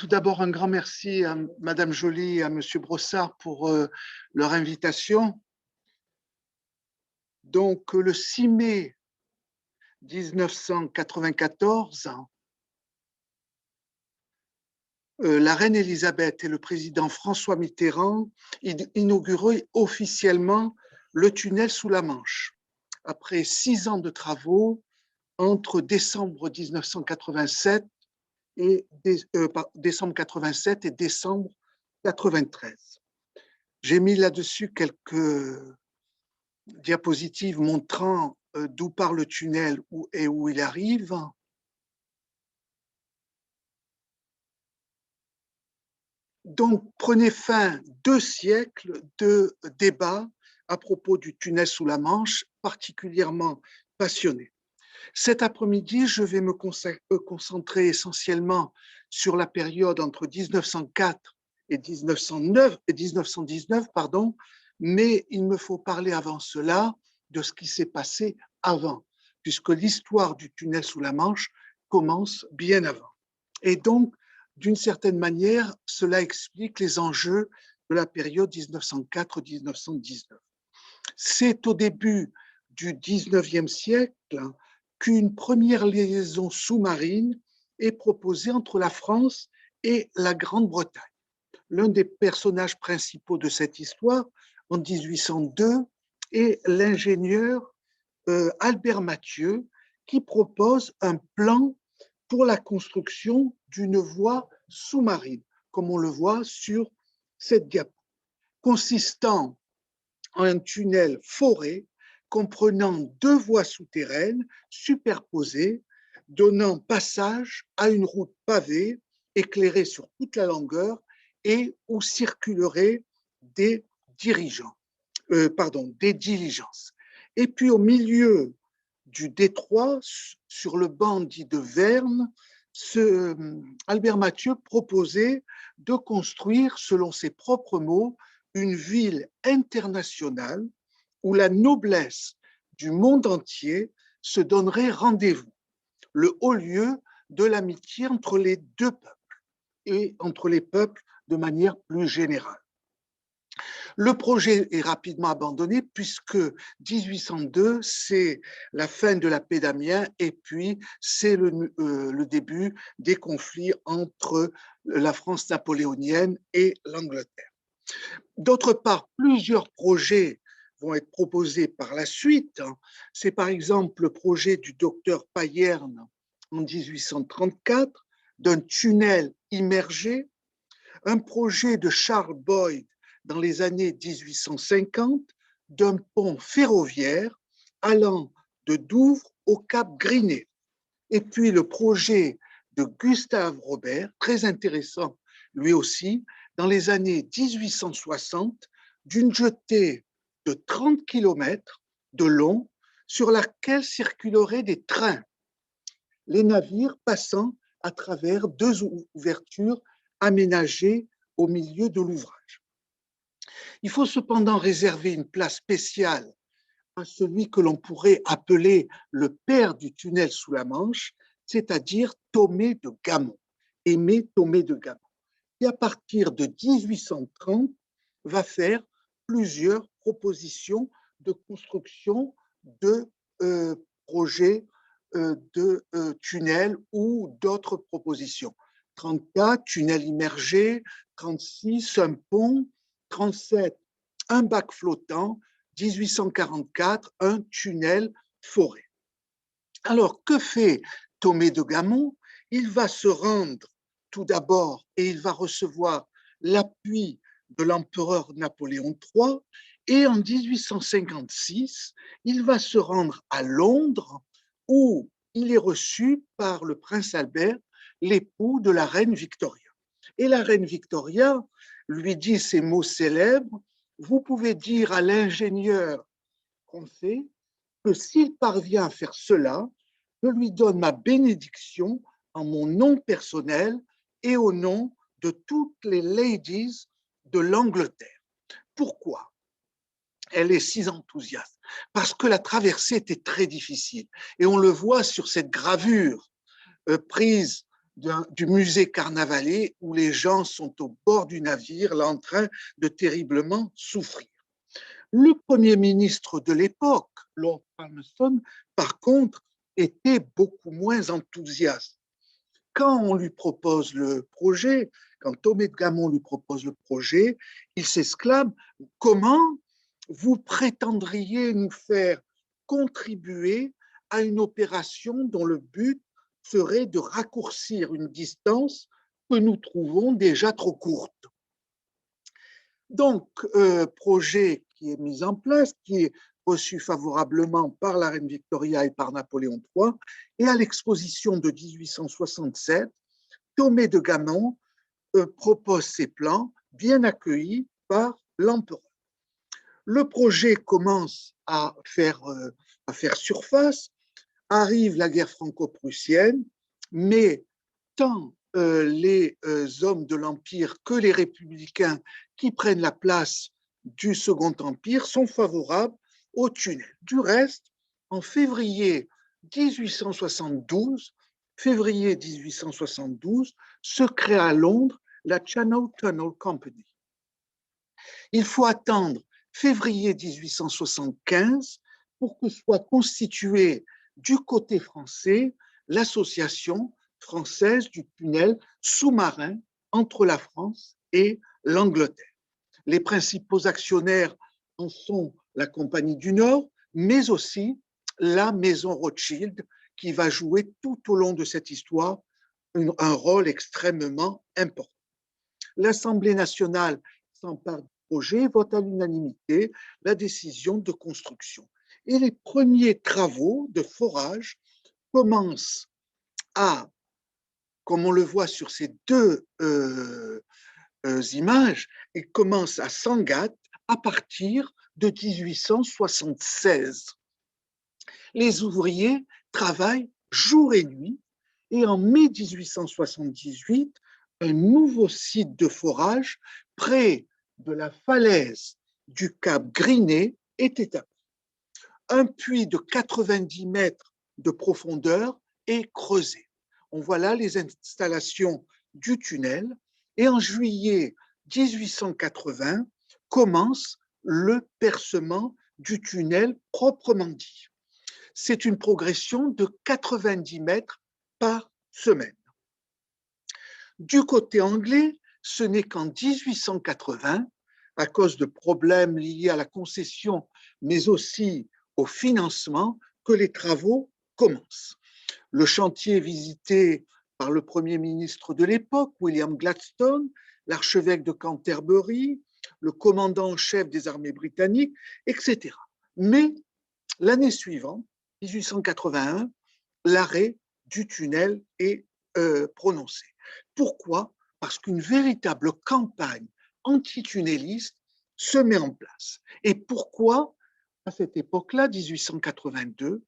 Tout d'abord, un grand merci à Madame Joly et à Monsieur Brossard pour leur invitation. Donc, le 6 mai 1994, la reine Elisabeth et le président François Mitterrand inauguraient officiellement le tunnel sous la Manche. Après 6 ans de travaux, entre décembre 1987 et décembre 87 et décembre 93. J'ai mis là-dessus quelques diapositives montrant d'où part le tunnel et où il arrive. Donc, prenez fin 2 siècles de débats à propos du tunnel sous la Manche, particulièrement passionnés. Cet après-midi, je vais me concentrer essentiellement sur la période entre 1904 et 1919, mais il me faut parler avant cela de ce qui s'est passé avant, puisque l'histoire du tunnel sous la Manche commence bien avant. Et donc, d'une certaine manière, cela explique les enjeux de la période 1904-1919. C'est au début du 19e siècle qu'une première liaison sous-marine est proposée entre la France et la Grande-Bretagne. L'un des personnages principaux de cette histoire, en 1802, est l'ingénieur Albert Mathieu, qui propose un plan pour la construction d'une voie sous-marine, comme on le voit sur cette diapo, consistant en un tunnel foré comprenant 2 voies souterraines superposées, donnant passage à une route pavée éclairée sur toute la longueur et où circuleraient des diligences. Et puis au milieu du détroit, sur le banc dit de Verne, Albert Mathieu proposait de construire, selon ses propres mots, une ville internationale où la noblesse du monde entier se donnerait rendez-vous, le haut lieu de l'amitié entre les 2 peuples et entre les peuples de manière plus générale. Le projet est rapidement abandonné puisque 1802, c'est la fin de la paix d'Amiens et puis c'est le début des conflits entre la France napoléonienne et l'Angleterre. D'autre part, plusieurs projets vont être proposés par la suite. C'est par exemple le projet du docteur Payerne en 1834 d'un tunnel immergé, un projet de Charles Boyd dans les années 1850 d'un pont ferroviaire allant de Douvres au Cap Grinet. Et puis le projet de Gustave Robert, très intéressant lui aussi, dans les années 1860, d'une jetée de 30 km de long sur laquelle circuleraient des trains, les navires passant à travers 2 ouvertures aménagées au milieu de l'ouvrage. Il faut cependant réserver une place spéciale à celui que l'on pourrait appeler le père du tunnel sous la Manche, c'est-à-dire Thomé de Gamon, Aimé Thomé de Gamon, qui à partir de 1830 va faire plusieurs propositions de construction de projets de tunnels ou d'autres propositions. 34, tunnel immergé, 36, un pont, 37, un bac flottant, 1844, un tunnel foré. Alors, que fait Thomé de Gamon? Il va se rendre tout d'abord et il va recevoir l'appui de l'empereur Napoléon III et en 1856, il va se rendre à Londres où il est reçu par le prince Albert, l'époux de la reine Victoria. Et la reine Victoria lui dit ces mots célèbres: vous pouvez dire à l'ingénieur français que s'il parvient à faire cela, je lui donne ma bénédiction en mon nom personnel et au nom de toutes les ladies de l'Angleterre. Pourquoi elle est si enthousiaste? Parce que la traversée était très difficile. Et on le voit sur cette gravure prise du musée Carnavalet où les gens sont au bord du navire, là en train de terriblement souffrir. Le Premier ministre de l'époque, Lord Palmerston, par contre, était beaucoup moins enthousiaste. Quand on lui propose le projet, quand Tomé de Gamon lui propose le projet, il s'exclame: comment vous prétendriez nous faire contribuer à une opération dont le but serait de raccourcir une distance que nous trouvons déjà trop courte? Donc, projet qui est mis en place, qui est reçu favorablement par la reine Victoria et par Napoléon III, et à l'exposition de 1867, Tomé de Gamon propose ses plans, bien accueillis par l'empereur. Le projet commence à faire surface, arrive la guerre franco-prussienne, mais tant les hommes de l'Empire que les républicains qui prennent la place du Second Empire sont favorables au tunnel. Du reste, en février 1872, se crée à Londres la Channel Tunnel Company. Il faut attendre février 1875 pour que soit constituée du côté français l'association française du tunnel sous-marin entre la France et l'Angleterre. Les principaux actionnaires en sont la Compagnie du Nord, mais aussi la maison Rothschild, qui va jouer tout au long de cette histoire un rôle extrêmement important. L'Assemblée nationale s'empare du projet et vote à l'unanimité la décision de construction. Et les premiers travaux de forage commencent à, comme on le voit sur ces deux images, et commencent à Sangatte à partir de 1876. Les ouvriers travaillent jour et nuit, et en mai 1878, un nouveau site de forage près de la falaise du cap Grinet est établi. Un puits de 90 mètres de profondeur est creusé. On voit là les installations du tunnel, et en juillet 1880 commence le percement du tunnel proprement dit. C'est une progression de 90 mètres par semaine. Du côté anglais, ce n'est qu'en 1880, à cause de problèmes liés à la concession, mais aussi au financement, que les travaux commencent. Le chantier est visité par le Premier ministre de l'époque, William Gladstone, l'archevêque de Canterbury, le commandant en chef des armées britanniques, etc. Mais l'année suivante, 1881, l'arrêt du tunnel est prononcé. Pourquoi? Parce qu'une véritable campagne anti-tunneliste se met en place. Et pourquoi à cette époque-là, 1882?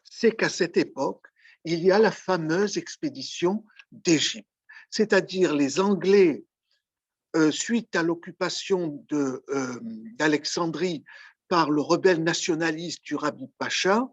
C'est qu'à cette époque, il y a la fameuse expédition d'Égypte, c'est-à-dire les Anglais, suite à l'occupation d'Alexandrie par le rebelle nationaliste Rabbi Pacha,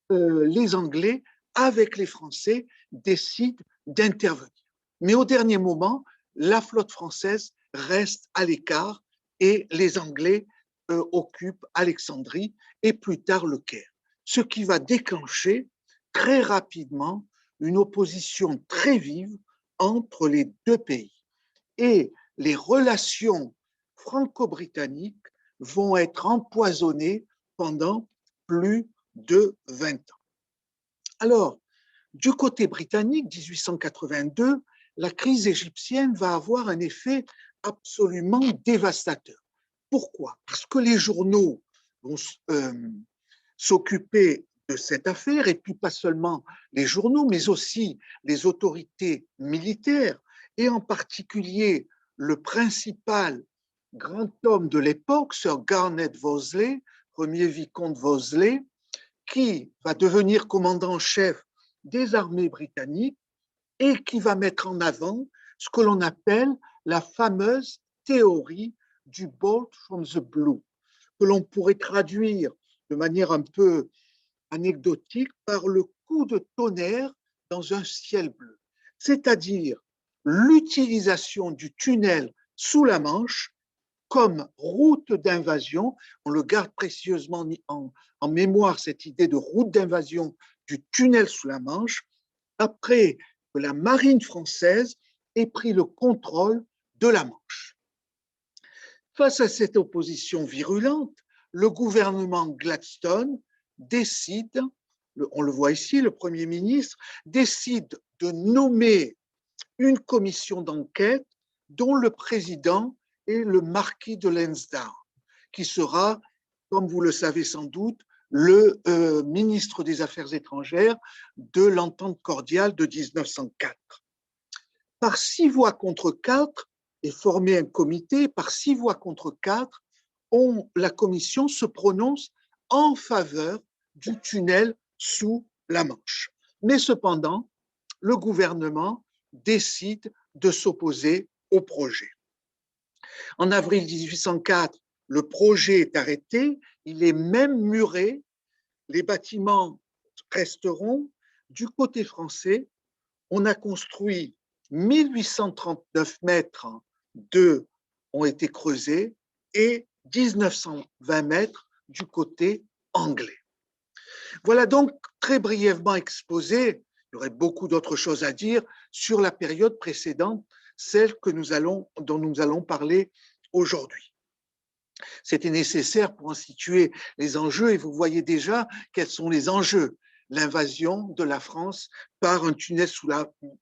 les Anglais, avec les Français, décident d'intervenir. Mais au dernier moment, la flotte française reste à l'écart et les Anglais occupent Alexandrie et plus tard le Caire. Ce qui va déclencher très rapidement une opposition très vive entre les deux pays. Et les relations franco-britanniques vont être empoisonnées pendant plus de 20 ans. Alors, du côté britannique, 1882, la crise égyptienne va avoir un effet absolument dévastateur. Pourquoi? Parce que les journaux vont s'occuper de cette affaire, et puis pas seulement les journaux, mais aussi les autorités militaires, et en particulier le principal grand homme de l'époque, Sir Garnet Wolseley, premier vicomte Wolseley, qui va devenir commandant en chef des armées britanniques et qui va mettre en avant ce que l'on appelle la fameuse théorie du bolt from the blue, que l'on pourrait traduire de manière un peu anecdotique par le coup de tonnerre dans un ciel bleu. c'est-à-dire l'utilisation du tunnel sous la Manche comme route d'invasion. On le garde précieusement en mémoire, cette idée de route d'invasion du tunnel sous la Manche, après que la marine française ait pris le contrôle de la Manche. Face à cette opposition virulente, le gouvernement Gladstone décide, on le voit ici, le Premier ministre décide de nommer une commission d'enquête dont le président est le marquis de Lansdowne, qui sera, comme vous le savez sans doute, le ministre des Affaires étrangères de l'entente cordiale de 1904. Par 6 voix contre 4, et formé un comité, par 6 voix contre 4, la commission se prononce en faveur du tunnel sous la Manche. Mais cependant, le gouvernement décide de s'opposer au projet. En avril 1804, le projet est arrêté, il est même muré, les bâtiments resteront. Du côté français, on a construit 1839 mètres ont été creusés et 1920 mètres du côté anglais. Voilà donc très brièvement exposé, il y aurait beaucoup d'autres choses à dire sur la période précédente, celle dont nous allons parler aujourd'hui. C'était nécessaire pour en situer les enjeux et vous voyez déjà quels sont les enjeux. L'invasion de la France par un tunnel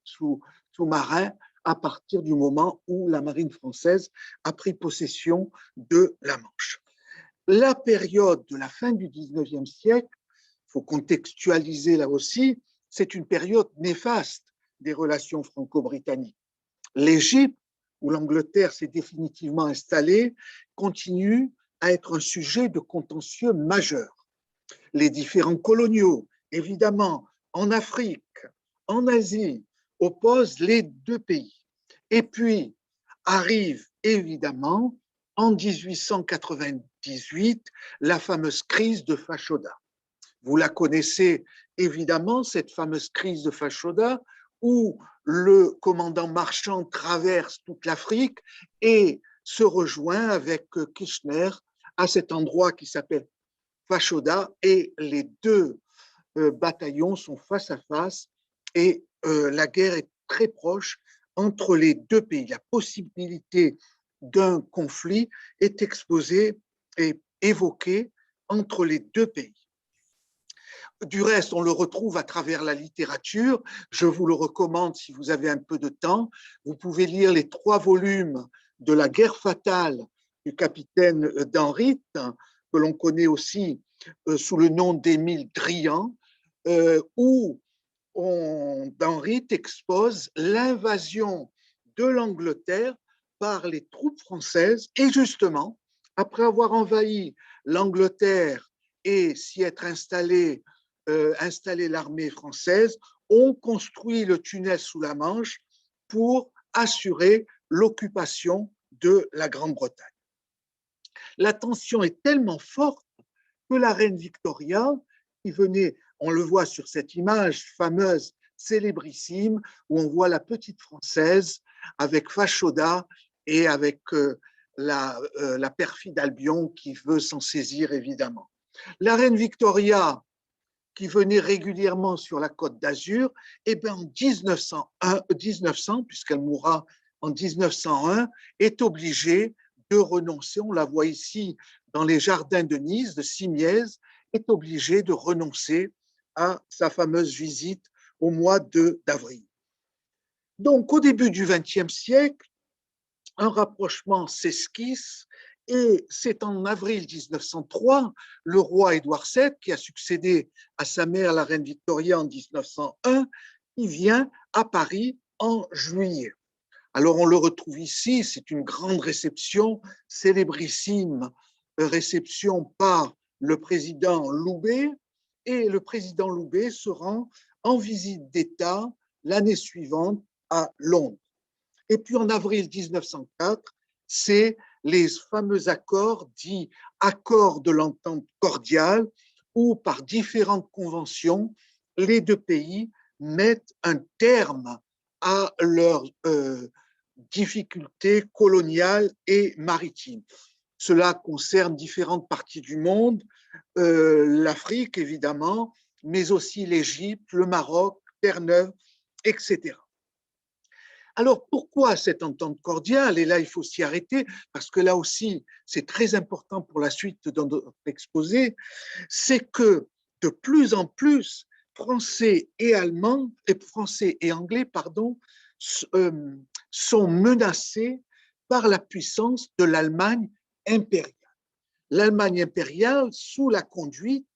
sous-marin à partir du moment où la marine française a pris possession de la Manche. La période de la fin du 19e siècle, il faut contextualiser là aussi, c'est une période néfaste des relations franco-britanniques. L'Égypte, où l'Angleterre s'est définitivement installée, continue à être un sujet de contentieux majeur. Les différents coloniaux, évidemment, en Afrique, en Asie, opposent les deux pays. Et puis arrive évidemment en 1898 la fameuse crise de Fashoda. Vous la connaissez évidemment, cette fameuse crise de Fashoda, où le commandant Marchand traverse toute l'Afrique et se rejoint avec Kitchener à cet endroit qui s'appelle Fashoda, et les deux bataillons sont face à face et la guerre est très proche entre les deux pays. La possibilité d'un conflit est exposée et évoquée entre les deux pays. Du reste, on le retrouve à travers la littérature. Je vous le recommande si vous avez un peu de temps. Vous pouvez lire les 3 volumes de La guerre fatale du capitaine d'Henritte, que l'on connaît aussi sous le nom d'Émile Drian, où d'Henritte expose l'invasion de l'Angleterre par les troupes françaises. Et justement, après avoir envahi l'Angleterre et s'y être installé l'armée française, on construit le tunnel sous la Manche pour assurer l'occupation de la Grande-Bretagne. La tension est tellement forte que la reine Victoria, qui venait, on le voit sur cette image fameuse, célébrissime, où on voit la petite française avec Fashoda et avec la perfide Albion qui veut s'en saisir évidemment. La reine Victoria, qui venait régulièrement sur la Côte d'Azur, et bien en 1900, puisqu'elle mourra en 1901, est obligée de renoncer, on la voit ici dans les jardins de Nice, de Simiez, est obligée de renoncer à sa fameuse visite au mois d'avril. Donc, au début du XXe siècle, un rapprochement s'esquisse et c'est en avril 1903, le roi Édouard VII, qui a succédé à sa mère, la reine Victoria, en 1901, qui vient à Paris en juillet. Alors on le retrouve ici, c'est une grande réception, célébrissime réception par le président Loubet, et le président Loubet se rend en visite d'État l'année suivante à Londres. Et puis en avril 1904, c'est les fameux accords dits accords de l'entente cordiale, où par différentes conventions, les deux pays mettent un terme à leurs difficultés coloniales et maritimes. Cela concerne différentes parties du monde, l'Afrique évidemment, mais aussi l'Égypte, le Maroc, Terre-Neuve, etc. Alors, pourquoi cette entente cordiale? Et là, il faut s'y arrêter, parce que là aussi, c'est très important pour la suite de notre exposé, c'est que de plus en plus, Français et Anglais, pardon, sont menacés par la puissance de l'Allemagne impériale. L'Allemagne impériale sous la conduite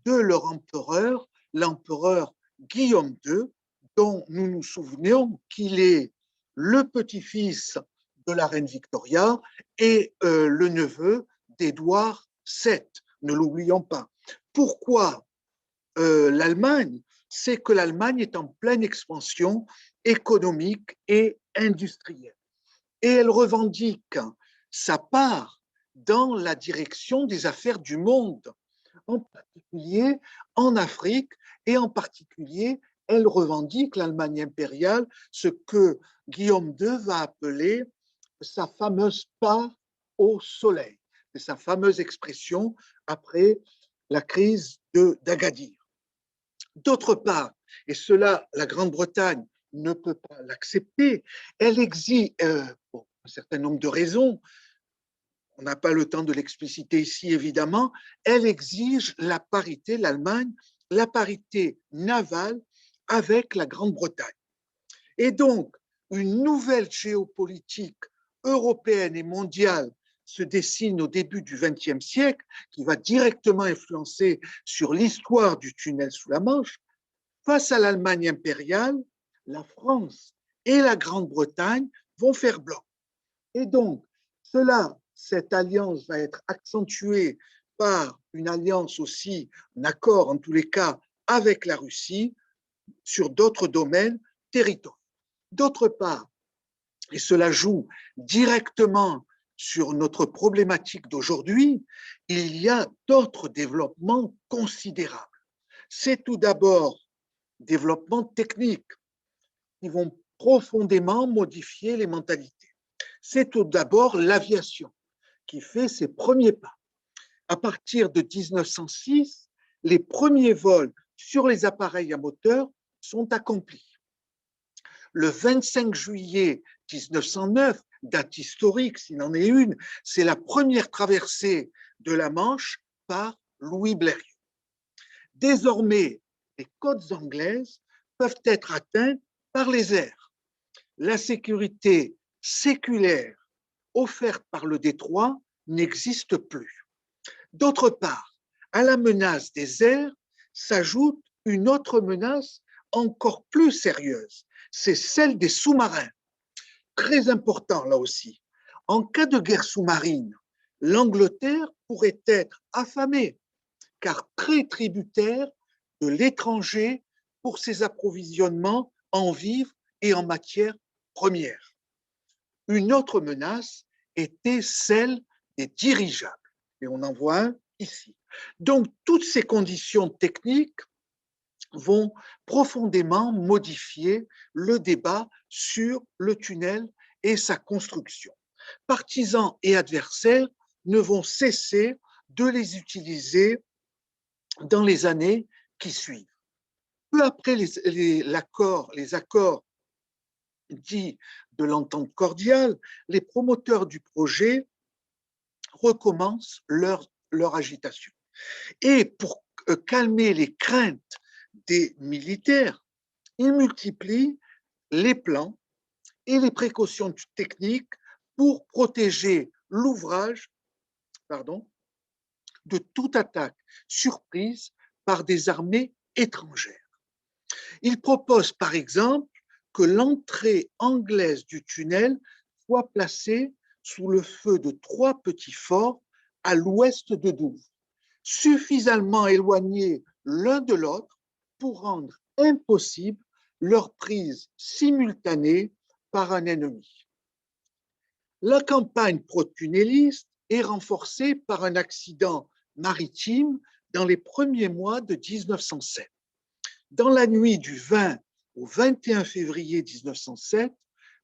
de leur empereur, l'empereur Guillaume II, dont nous nous souvenons qu'il est le petit-fils de la reine Victoria et le neveu d'Édouard VII. Ne l'oublions pas. Pourquoi l'Allemagne? C'est que l'Allemagne est en pleine expansion économique et industrielle. Et elle revendique sa part dans la direction des affaires du monde, en particulier en Afrique, et en particulier, elle revendique, l'Allemagne impériale, ce que Guillaume II va appeler sa fameuse part au soleil. C'est sa fameuse expression après la crise d'Agadir. D'autre part, et cela, la Grande-Bretagne ne peut pas l'accepter, elle exige, pour un certain nombre de raisons, on n'a pas le temps de l'expliciter ici évidemment, elle exige la parité, l'Allemagne, la parité navale avec la Grande-Bretagne. Et donc, une nouvelle géopolitique européenne et mondiale se dessine au début du XXe siècle, qui va directement influencer sur l'histoire du tunnel sous la Manche. Face à l'Allemagne impériale, la France et la Grande-Bretagne vont faire blanc. Et donc, cette alliance va être accentuée par une alliance aussi, un accord en tous les cas, avec la Russie sur d'autres domaines territoriaux. D'autre part, et cela joue directement sur notre problématique d'aujourd'hui, il y a d'autres développements considérables. C'est tout d'abord développements techniques qui vont profondément modifier les mentalités. C'est tout d'abord l'aviation qui fait ses premiers pas. À partir de 1906, les premiers vols sur les appareils à moteur sont accomplis. Le 25 juillet 1909, date historique s'il en est une, c'est la première traversée de la Manche par Louis Blériot. Désormais, les côtes anglaises peuvent être atteintes par les airs. La sécurité séculaire offerte par le détroit n'existe plus. D'autre part, à la menace des airs s'ajoute une autre menace encore plus sérieuse, c'est celle des sous-marins. Très important là aussi. En cas de guerre sous-marine, l'Angleterre pourrait être affamée, car très tributaire de l'étranger pour ses approvisionnements en vivres et en matières premières. Une autre menace était celle des dirigeables, et on en voit un ici. Donc, toutes ces conditions techniques vont profondément modifier le débat sur le tunnel et sa construction. Partisans et adversaires ne vont cesser de les utiliser dans les années qui suivent. Peu après les accords dits de l'entente cordiale, les promoteurs du projet recommencent leur agitation. Et pour calmer les craintes des militaires, ils multiplient les plans et les précautions techniques pour protéger l'ouvrage de toute attaque surprise par des armées étrangères. Ils proposent par exemple que l'entrée anglaise du tunnel soit placée sous le feu de 3 petits forts à l'ouest de Douvres, suffisamment éloignés l'un de l'autre pour rendre impossible leur prise simultanée par un ennemi. La campagne pro-tunneliste est renforcée par un accident maritime dans les premiers mois de 1907. Dans la nuit du 20 au 21 février 1907,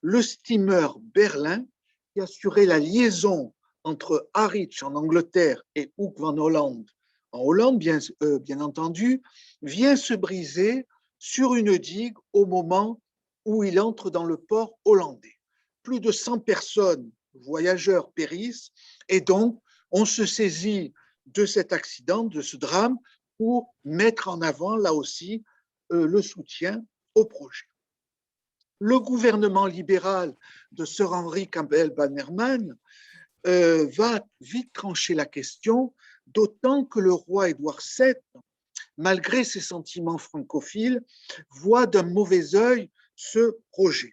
le steamer Berlin, qui assurait la liaison entre Harwich en Angleterre et Hoek van Holland en Hollande, bien entendu, vient se briser sur une digue au moment où il entre dans le port hollandais. Plus de 100 personnes, voyageurs, périssent, et donc on se saisit de cet accident, de ce drame, pour mettre en avant, là aussi, le soutien au projet. Le gouvernement libéral de Sir Henry Campbell Bannerman va vite trancher la question, d'autant que le roi Édouard VII, malgré ses sentiments francophiles, voit d'un mauvais œil ce projet.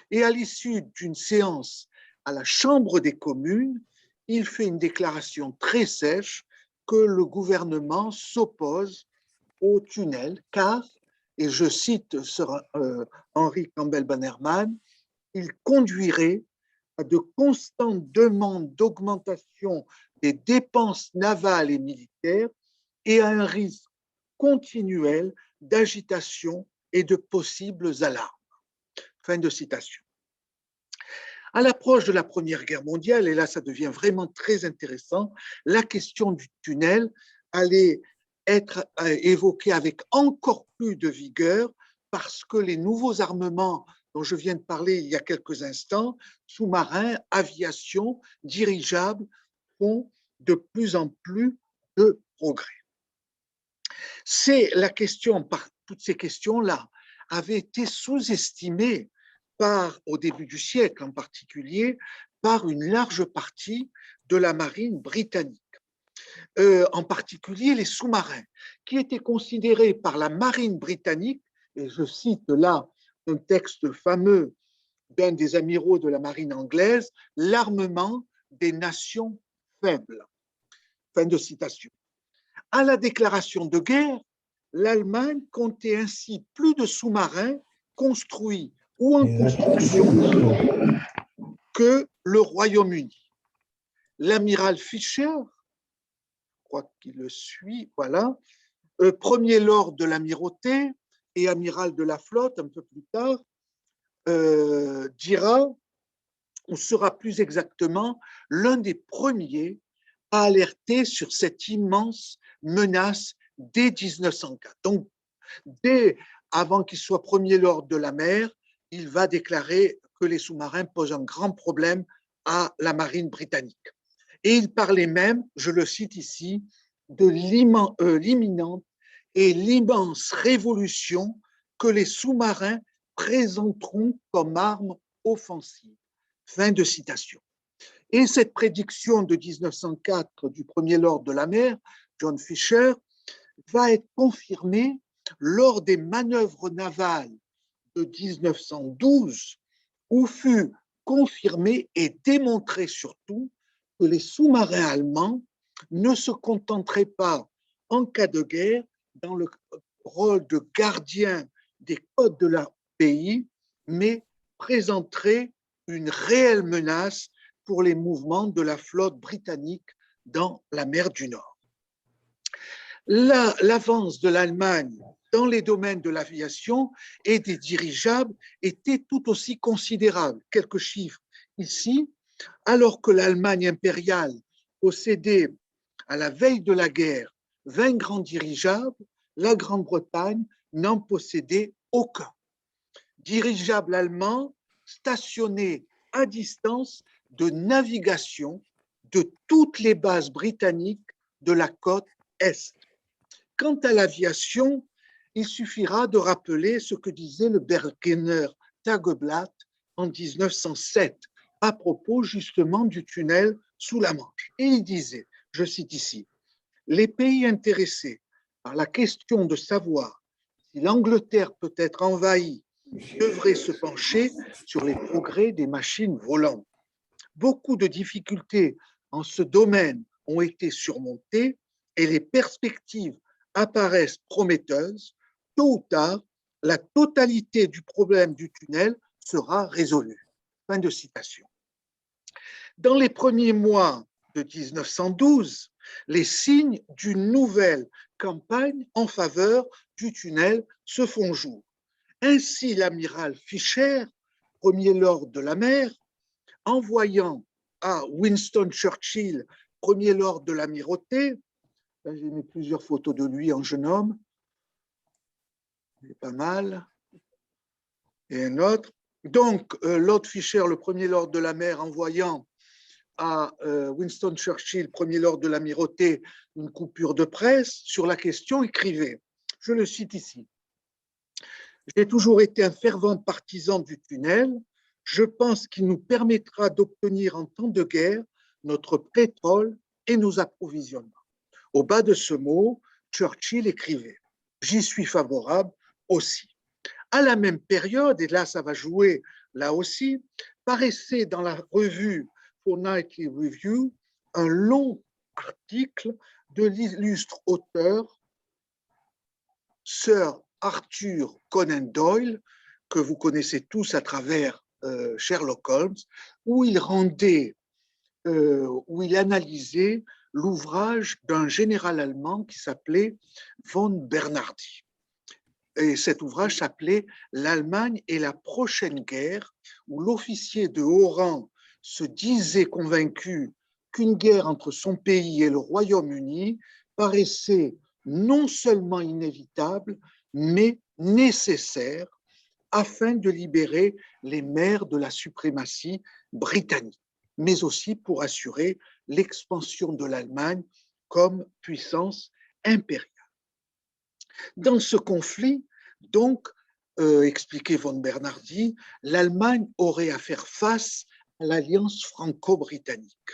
Et à l'issue d'une séance à la Chambre des communes, il fait une déclaration très sèche que le gouvernement s'oppose au tunnel, car, et je cite Sir Henry Campbell Bannerman, il conduirait à de constantes demandes d'augmentation des dépenses navales et militaires et à un risque continuel d'agitation et de possibles alarmes. Fin de citation. À l'approche de la Première Guerre mondiale, et là ça devient vraiment très intéressant, la question du tunnel allait être évoquée avec encore plus de vigueur parce que les nouveaux armements dont je viens de parler il y a quelques instants, sous-marins, aviation, dirigeables, font de plus en plus de progrès. C'est la question, toutes ces questions-là avaient été sous-estimées au début du siècle en particulier, par une large partie de la marine britannique. En particulier les sous-marins, qui étaient considérés par la marine britannique, et je cite là un texte fameux d'un des amiraux de la marine anglaise, l'armement des nations faibles. Fin de citation. À la déclaration de guerre, l'Allemagne comptait ainsi plus de sous-marins construits ou en construction que le Royaume-Uni. L'amiral Fisher, je crois qu'il le suit, voilà, premier lord de l'amirauté et amiral de la flotte un peu plus tard, dira, ou sera plus exactement, l'un des premiers à alerter sur cette immense menace dès 1904. Donc, dès avant qu'il soit premier lord de la mer, il va déclarer que les sous-marins posent un grand problème à la marine britannique. Et il parlait même, je le cite ici, de l'imminente et l'immense révolution que les sous-marins présenteront comme arme offensive. Fin de citation. Et cette prédiction de 1904 du premier lord de la mer, John Fisher, va être confirmée lors des manœuvres navales de 1912, où fut confirmé et démontré surtout que les sous-marins allemands ne se contenteraient pas, en cas de guerre, dans le rôle de gardien des côtes de leur pays, mais présenteraient une réelle menace pour les mouvements de la flotte britannique dans la mer du Nord. L'avance de l'Allemagne dans les domaines de l'aviation et des dirigeables était tout aussi considérable. Quelques chiffres ici. Alors que l'Allemagne impériale possédait, à la veille de la guerre, 20 grands dirigeables, la Grande-Bretagne n'en possédait aucun. Dirigeables allemands stationnés à distance de navigation de toutes les bases britanniques de la côte Est. Quant à l'aviation, il suffira de rappeler ce que disait le Berliner Tageblatt en 1907 à propos justement du tunnel sous la Manche. Et il disait, je cite ici, « Les pays intéressés par la question de savoir si l'Angleterre peut être envahie devraient se pencher sur les progrès des machines volantes. Beaucoup de difficultés en ce domaine ont été surmontées et les perspectives apparaissent prometteuses. Tôt ou tard, la totalité du problème du tunnel sera résolue. » Fin de citation. Dans les premiers mois de 1912, les signes d'une nouvelle campagne en faveur du tunnel se font jour. Ainsi, l'amiral Fisher, premier lord de la mer, envoyant à Winston Churchill, premier lord de l'amirauté, j'ai mis plusieurs photos de lui en jeune homme, c'est pas mal, et un autre. Donc, Lord Fisher, le premier lord de la mer, envoyant à Winston Churchill, premier lord de l'amirauté, une coupure de presse sur la question, écrivait, je le cite ici, « J'ai toujours été un fervent partisan du tunnel. Je pense qu'il nous permettra d'obtenir en temps de guerre notre pétrole et nos approvisionnements. » Au bas de ce mot, Churchill écrivait « J'y suis favorable aussi. » À la même période, et là ça va jouer là aussi, paraissait dans la revue Fortnightly Review un long article de l'illustre auteur Sir Arthur Conan Doyle, que vous connaissez tous à travers Sherlock Holmes, où il analysait l'ouvrage d'un général allemand qui s'appelait von Bernhardi. Et cet ouvrage s'appelait « L'Allemagne et la prochaine guerre », où l'officier de haut rang se disait convaincu qu'une guerre entre son pays et le Royaume-Uni paraissait non seulement inévitable, mais nécessaire afin de libérer les mers de la suprématie britannique, mais aussi pour assurer l'expansion de l'Allemagne comme puissance impériale. Dans ce conflit, donc, expliquait von Bernhardi, l'Allemagne aurait à faire face à l'alliance franco-britannique.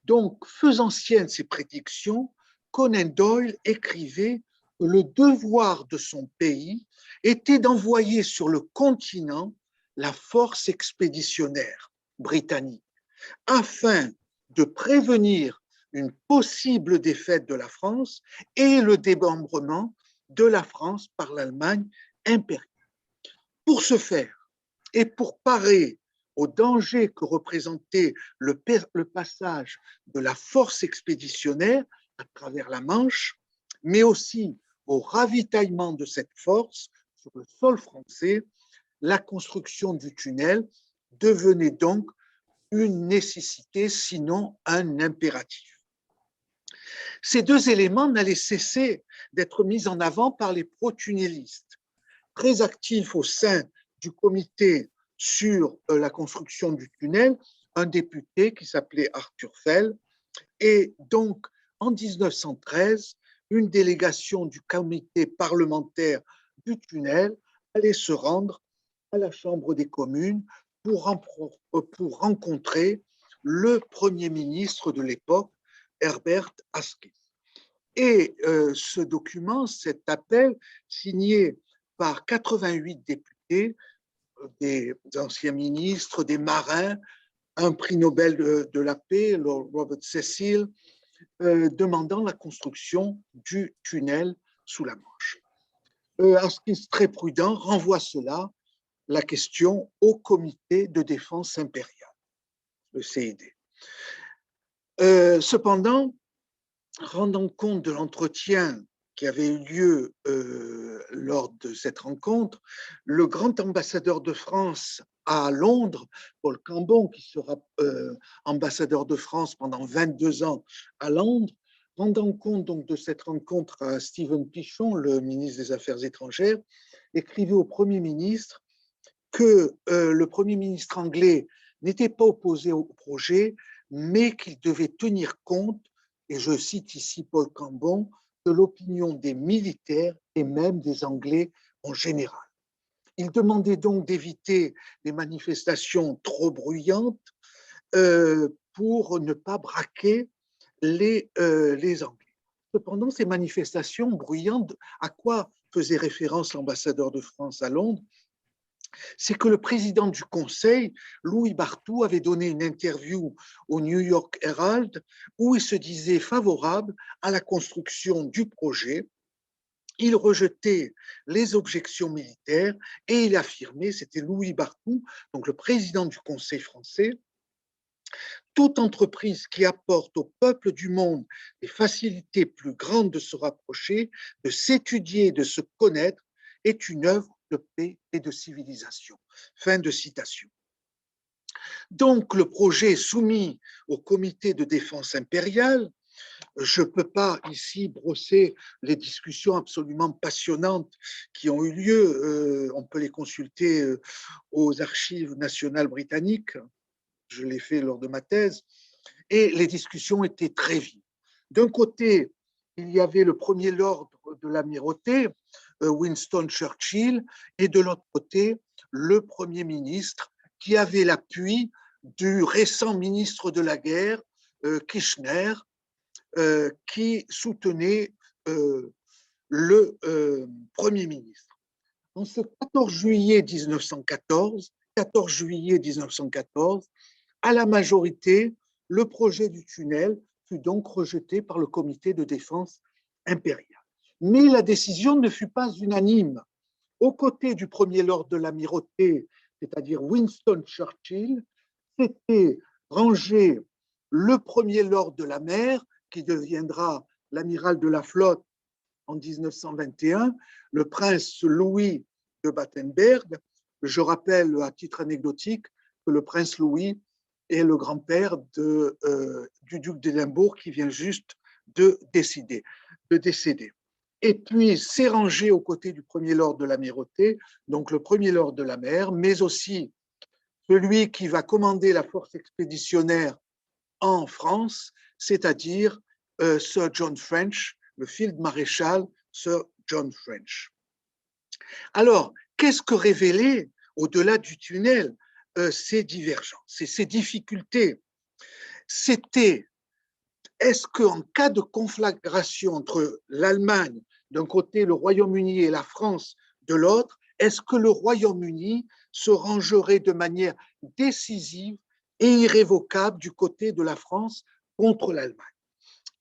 Donc, faisant sienne ces prédictions, Conan Doyle écrivait que le devoir de son pays était d'envoyer sur le continent la force expéditionnaire britannique afin de prévenir une possible défaite de la France et le démembrement de la France par l'Allemagne impériale. Pour ce faire et pour parer au danger que représentait le passage de la force expéditionnaire à travers la Manche, mais aussi au ravitaillement de cette force sur le sol français, la construction du tunnel devenait donc une nécessité, sinon un impératif. Ces deux éléments n'allaient cesser d'être mis en avant par les pro-tunnelistes, très actifs au sein du comité sur la construction du tunnel, un député qui s'appelait Arthur Fell, et donc en 1913, une délégation du comité parlementaire du tunnel allait se rendre à la Chambre des communes pour rencontrer le Premier ministre de l'époque, Herbert Asquith. Et ce document, cet appel, signé par 88 députés, des anciens ministres, des marins, un prix Nobel de la paix, Lord Robert Cecil, demandant la construction du tunnel sous la Manche. Asquith, très prudent, renvoie la question au comité de défense impériale, le CID. Cependant, rendant compte de l'entretien qui avait eu lieu lors de cette rencontre, le grand ambassadeur de France à Londres, Paul Cambon, qui sera ambassadeur de France pendant 22 ans à Londres, rendant compte donc de cette rencontre à Stephen Pichon, le ministre des Affaires étrangères, écrivait au Premier ministre que le Premier ministre anglais n'était pas opposé au projet, mais qu'il devait tenir compte, et je cite ici Paul Cambon, de l'opinion des militaires et même des Anglais en général. Il demandait donc d'éviter des manifestations trop bruyantes pour ne pas braquer les Anglais. Cependant, ces manifestations bruyantes, à quoi faisait référence l'ambassadeur de France à Londres? C'est que le président du Conseil, Louis Barthou, avait donné une interview au New York Herald où il se disait favorable à la construction du projet. Il rejetait les objections militaires et il affirmait, c'était Louis Barthou, donc le président du Conseil français, toute entreprise qui apporte au peuple du monde des facilités plus grandes de se rapprocher, de s'étudier, de se connaître, est une œuvre de paix et de civilisation. Fin de citation. Donc, le projet est soumis au comité de défense impériale. Je ne peux pas ici brosser les discussions absolument passionnantes qui ont eu lieu. On peut les consulter aux archives nationales britanniques. Je l'ai fait lors de ma thèse. Et les discussions étaient très vives. D'un côté, il y avait le premier lord de l'amirauté, Winston Churchill, et de l'autre côté, le Premier ministre, qui avait l'appui du récent ministre de la guerre, Kitchener, qui soutenait le Premier ministre. En ce 14 juillet 1914, à la majorité, le projet du tunnel fut donc rejeté par le comité de défense impérial. Mais la décision ne fut pas unanime. Aux côtés du premier lord de l'amirauté, c'est-à-dire Winston Churchill, s'était rangé le premier lord de la mer, qui deviendra l'amiral de la flotte en 1921, le prince Louis de Battenberg. Je rappelle à titre anecdotique que le prince Louis est le grand-père du duc d'Édimbourg qui vient juste de décéder. Et puis s'est rangé aux côtés du premier lord de l'amirauté, donc le premier lord de la mer, mais aussi celui qui va commander la force expéditionnaire en France, c'est-à-dire Sir John French, le field maréchal Sir John French. Alors, qu'est-ce que révélaient, au-delà du tunnel, ces divergences et ces difficultés? C'était, est-ce qu'en cas de conflagration entre l'Allemagne d'un côté, le Royaume-Uni et la France de l'autre, est-ce que le Royaume-Uni se rangerait de manière décisive et irrévocable du côté de la France contre l'Allemagne?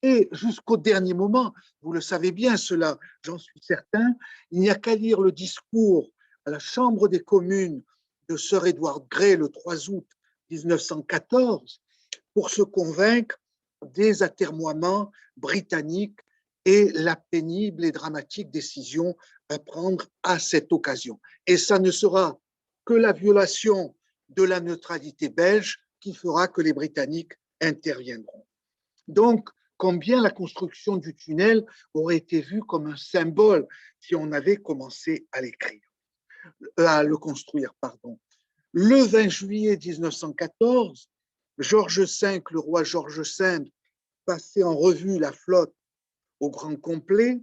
Et jusqu'au dernier moment, vous le savez bien cela, j'en suis certain, il n'y a qu'à lire le discours à la Chambre des communes de Sir Edward Grey le 3 août 1914 pour se convaincre des atermoiements britanniques et la pénible et dramatique décision à prendre à cette occasion. Et ça ne sera que la violation de la neutralité belge qui fera que les Britanniques interviendront. Donc, combien la construction du tunnel aurait été vue comme un symbole si on avait commencé à le construire. Le 20 juillet 1914, George V, le roi George V, passait en revue la flotte au grand complet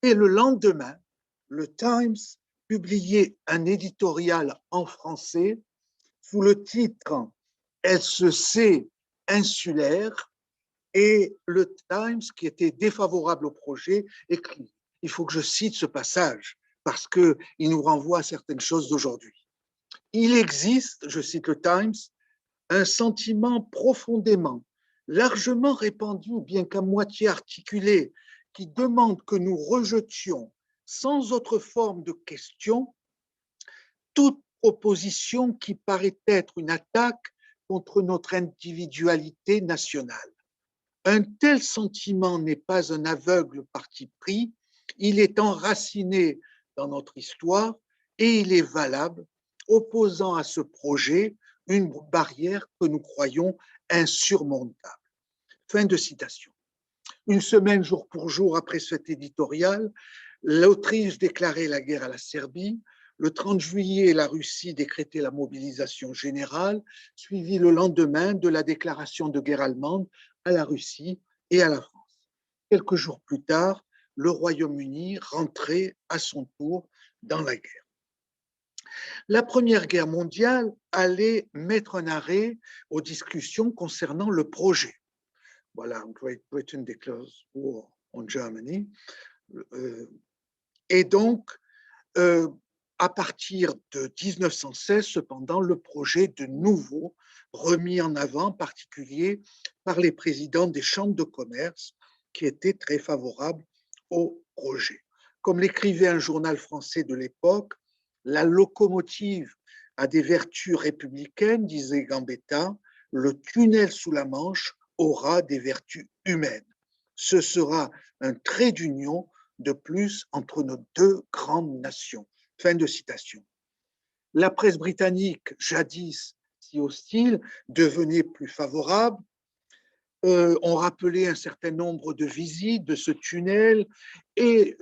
et le lendemain, le Times publiait un éditorial en français sous le titre « Elle se sait insulaire » et le Times, qui était défavorable au projet, écrit. Il faut que je cite ce passage parce qu'il nous renvoie à certaines choses d'aujourd'hui. Il existe, je cite le Times, un sentiment profondément, largement répandu, bien qu'à moitié articulé, qui demande que nous rejetions sans autre forme de question toute proposition qui paraît être une attaque contre notre individualité nationale. Un tel sentiment n'est pas un aveugle parti pris, il est enraciné dans notre histoire et il est valable, opposant à ce projet une barrière que nous croyons insurmontable. Fin de citation. Une semaine jour pour jour après cet éditorial, l'Autriche déclarait la guerre à la Serbie. Le 30 juillet, la Russie décrétait la mobilisation générale, suivie le lendemain de la déclaration de guerre allemande à la Russie et à la France. Quelques jours plus tard, le Royaume-Uni rentrait à son tour dans la guerre. La Première Guerre mondiale allait mettre un arrêt aux discussions concernant le projet. Voilà, Great Britain declares war on Germany. Et donc, à partir de 1916, cependant, le projet de nouveau remis en avant, en particulier par les présidents des chambres de commerce qui étaient très favorables au projet. Comme l'écrivait un journal français de l'époque, la locomotive a des vertus républicaines, disait Gambetta, le tunnel sous la Manche aura des vertus humaines. Ce sera un trait d'union de plus entre nos deux grandes nations. Fin de citation. La presse britannique, jadis si hostile, devenait plus favorable. On rappelait un certain nombre de visites de ce tunnel et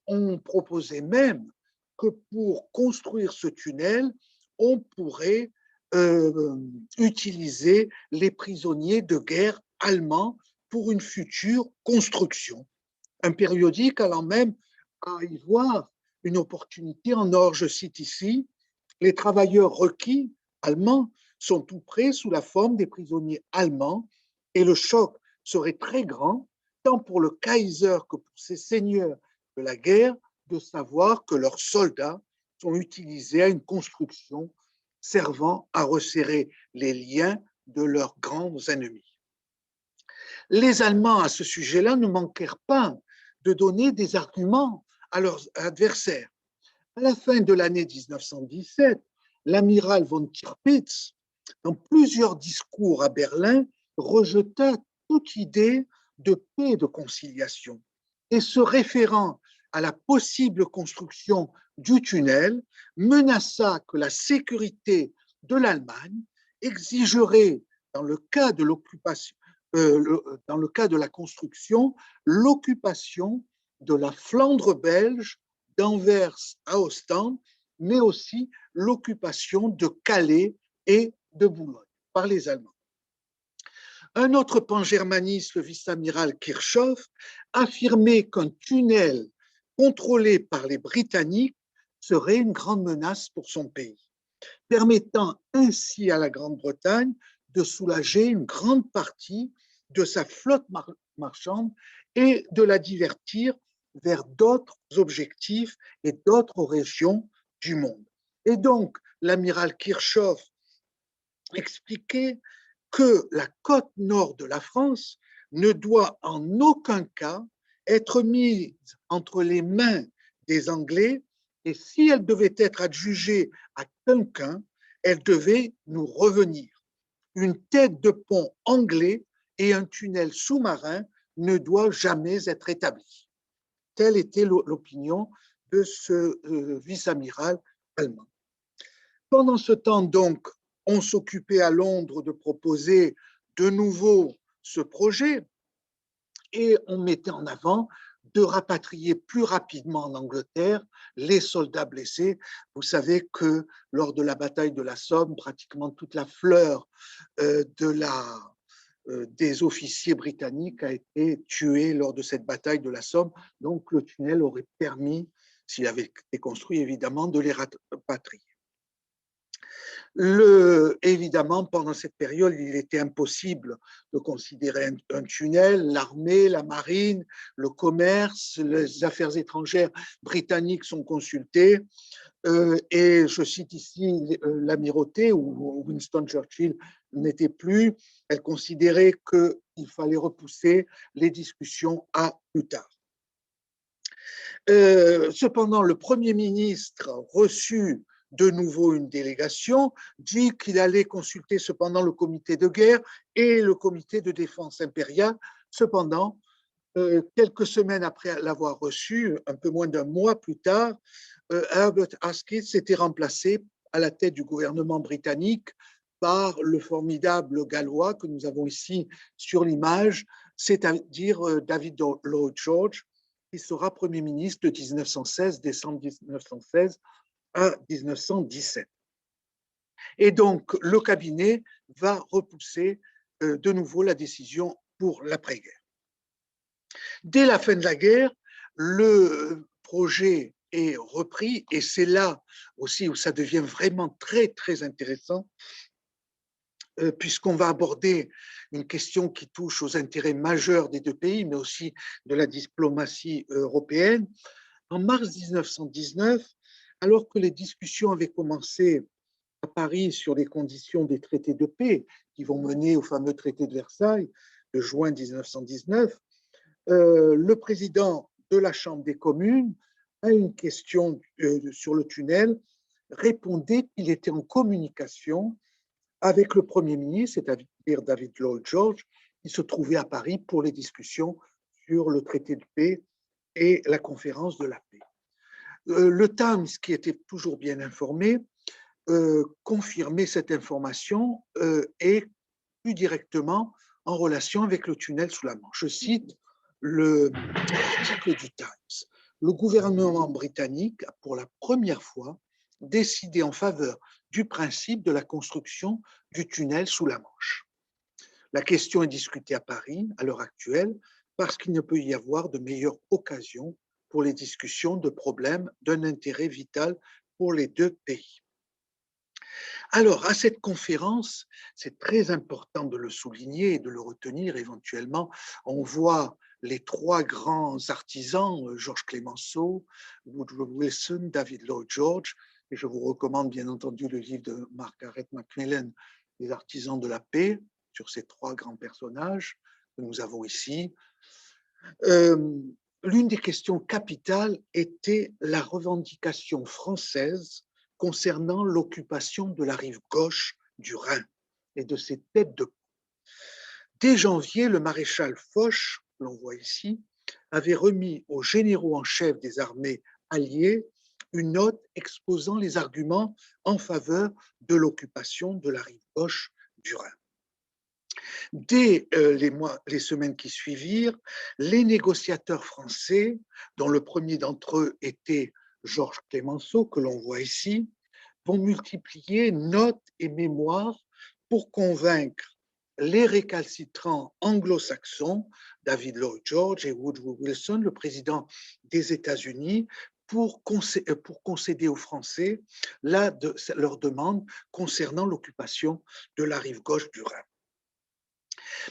on proposait même que pour construire ce tunnel, on pourrait utiliser les prisonniers de guerre allemands pour une future construction. Un périodique allant même à y voir une opportunité en or, je cite ici, les travailleurs requis allemands sont tout près sous la forme des prisonniers allemands et le choc serait très grand, tant pour le Kaiser que pour ses seigneurs de la guerre, de savoir que leurs soldats sont utilisés à une construction servant à resserrer les liens de leurs grands ennemis. Les Allemands, à ce sujet-là, ne manquèrent pas de donner des arguments à leurs adversaires. À la fin de l'année 1917, l'amiral von Tirpitz, dans plusieurs discours à Berlin, rejeta toute idée de paix et de conciliation et se référant à la possible construction du tunnel, menaça que la sécurité de l'Allemagne exigerait, dans le cas de l'occupation, dans le cas de la construction, l'occupation de la Flandre belge, d'Anvers à Ostende, mais aussi l'occupation de Calais et de Boulogne par les Allemands. Un autre pangermaniste, le vice-amiral Kirchhoff, affirmait qu'un tunnel contrôlé par les Britanniques serait une grande menace pour son pays, permettant ainsi à la Grande-Bretagne de soulager une grande partie de sa flotte marchande et de la divertir vers d'autres objectifs et d'autres régions du monde. Et donc, l'amiral Kirchhoff expliquait que la côte nord de la France ne doit en aucun cas être mise entre les mains des Anglais et si elle devait être adjugée à quelqu'un, elle devait nous revenir. Une tête de pont anglais et un tunnel sous-marin ne doivent jamais être établis. Telle était l'opinion de ce vice-amiral allemand. Pendant ce temps, donc, on s'occupait à Londres de proposer de nouveau ce projet et on mettait en avant de rapatrier plus rapidement en Angleterre les soldats blessés. Vous savez que lors de la bataille de la Somme, pratiquement toute la fleur des officiers britanniques a été tuée lors de cette bataille de la Somme. Donc le tunnel aurait permis, s'il avait été construit évidemment, de les rapatrier. Évidemment, pendant cette période, il était impossible de considérer un tunnel. L'armée, la marine, le commerce, les affaires étrangères britanniques sont consultés. Et je cite ici l'amirauté, où Winston Churchill n'était plus. Elle considérait qu'il fallait repousser les discussions à plus tard. Cependant, le Premier ministre reçut de nouveau une délégation, dit qu'il allait consulter cependant le comité de guerre et le comité de défense impériale. Cependant, quelques semaines après l'avoir reçu, un peu moins d'un mois plus tard, Herbert Asquith s'était remplacé à la tête du gouvernement britannique par le formidable Gallois que nous avons ici sur l'image, c'est-à-dire David Lloyd George, qui sera Premier ministre de 1916, décembre 1916 à 1917. Et donc, le cabinet va repousser de nouveau la décision pour l'après-guerre. Dès la fin de la guerre, le projet est repris et c'est là aussi où ça devient vraiment très, très intéressant puisqu'on va aborder une question qui touche aux intérêts majeurs des deux pays, mais aussi de la diplomatie européenne. En mars 1919, alors que les discussions avaient commencé à Paris sur les conditions des traités de paix qui vont mener au fameux traité de Versailles de juin 1919, le président de la Chambre des communes, à une question sur le tunnel, répondait qu'il était en communication avec le Premier ministre, c'est-à-dire David Lloyd George, qui se trouvait à Paris pour les discussions sur le traité de paix et la conférence de la paix. Le Times, qui était toujours bien informé, confirmait cette information et plus directement en relation avec le tunnel sous la Manche. Je cite l'article du Times. Le gouvernement britannique a pour la première fois décidé en faveur du principe de la construction du tunnel sous la Manche. La question est discutée à Paris à l'heure actuelle parce qu'il ne peut y avoir de meilleure occasion pour les discussions de problèmes d'un intérêt vital pour les deux pays. Alors, à cette conférence, c'est très important de le souligner et de le retenir éventuellement. On voit les trois grands artisans, Georges Clemenceau, Woodrow Wilson, David Lloyd George, et je vous recommande bien entendu le livre de Margaret Macmillan, Les artisans de la paix, sur ces trois grands personnages que nous avons ici. L'une des questions capitales était la revendication française concernant l'occupation de la rive gauche du Rhin et de ses têtes de pont. Dès janvier, le maréchal Foch, l'on voit ici, avait remis aux généraux en chef des armées alliées une note exposant les arguments en faveur de l'occupation de la rive gauche du Rhin. Dès les semaines qui suivirent, les négociateurs français, dont le premier d'entre eux était Georges Clemenceau, que l'on voit ici, vont multiplier notes et mémoires pour convaincre les récalcitrants anglo-saxons, David Lloyd George et Woodrow Wilson, le président des États-Unis, pour concéder aux Français leur demande concernant l'occupation de la rive gauche du Rhin.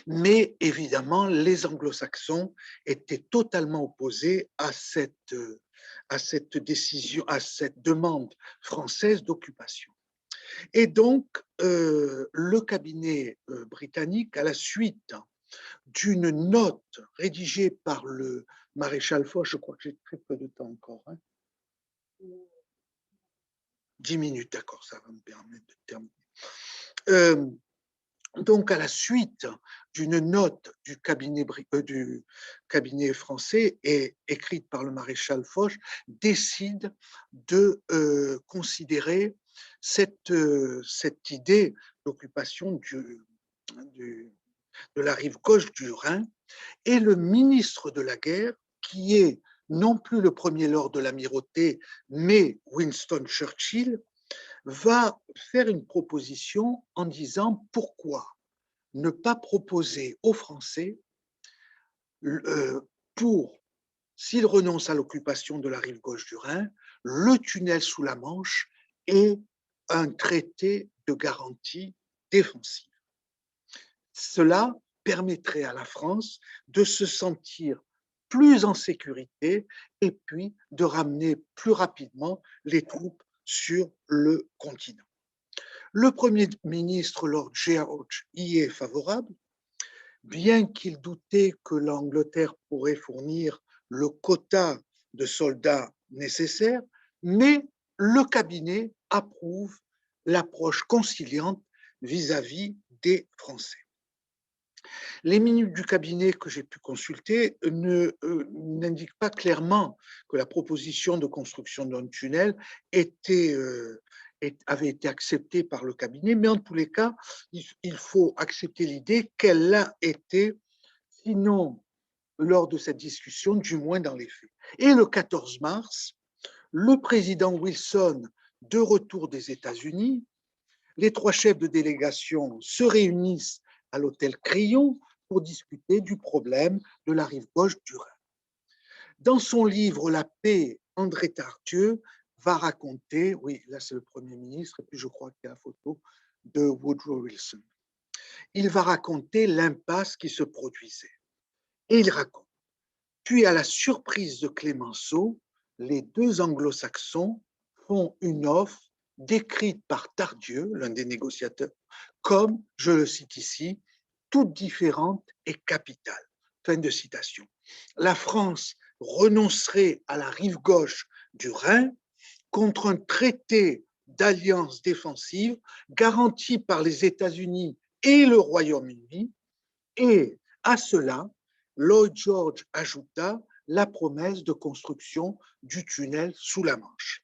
Mais évidemment, les anglo-saxons étaient totalement opposés à cette décision, à cette demande française d'occupation. Et donc, le cabinet britannique, à la suite d'une note rédigée par le maréchal Foch, je crois que j'ai très peu de temps encore, 10 minutes, d'accord, ça va me permettre de terminer. Donc, à la suite d'une note du cabinet français et écrite par le maréchal Foch, décide de considérer cette idée d'occupation de la rive gauche du Rhin, et le ministre de la guerre, qui est non plus le premier lord de l'amirauté, mais Winston Churchill, va faire une proposition en disant pourquoi ne pas proposer aux Français, pour, s'ils renoncent à l'occupation de la rive gauche du Rhin, le tunnel sous la Manche et un traité de garantie défensive. Cela permettrait à la France de se sentir plus en sécurité et puis de ramener plus rapidement les troupes sur le continent. Le Premier ministre Lord George y est favorable, bien qu'il doutait que l'Angleterre pourrait fournir le quota de soldats nécessaire, mais le cabinet approuve l'approche conciliante vis-à-vis des Français. Les minutes du cabinet que j'ai pu consulter n'indiquent pas clairement que la proposition de construction d'un tunnel avait été acceptée par le cabinet, mais en tous les cas, il faut accepter l'idée qu'elle a été, sinon lors de cette discussion, du moins dans les faits. Et le 14 mars, le président Wilson, de retour des États-Unis, les trois chefs de délégation se réunissent à l'hôtel Crillon pour discuter du problème de la rive gauche du Rhin. Dans son livre La paix, André Tardieu va raconter, oui, là c'est le Premier ministre, et puis je crois qu'il y a la photo de Woodrow Wilson. Il va raconter l'impasse qui se produisait. Et il raconte, puis à la surprise de Clemenceau, les deux anglo-saxons font une offre décrite par Tardieu, l'un des négociateurs, comme, je le cite ici, toute différente et capitale. Fin de citation. La France renoncerait à la rive gauche du Rhin contre un traité d'alliance défensive garanti par les États-Unis et le Royaume-Uni, et à cela, Lloyd George ajouta la promesse de construction du tunnel sous la Manche.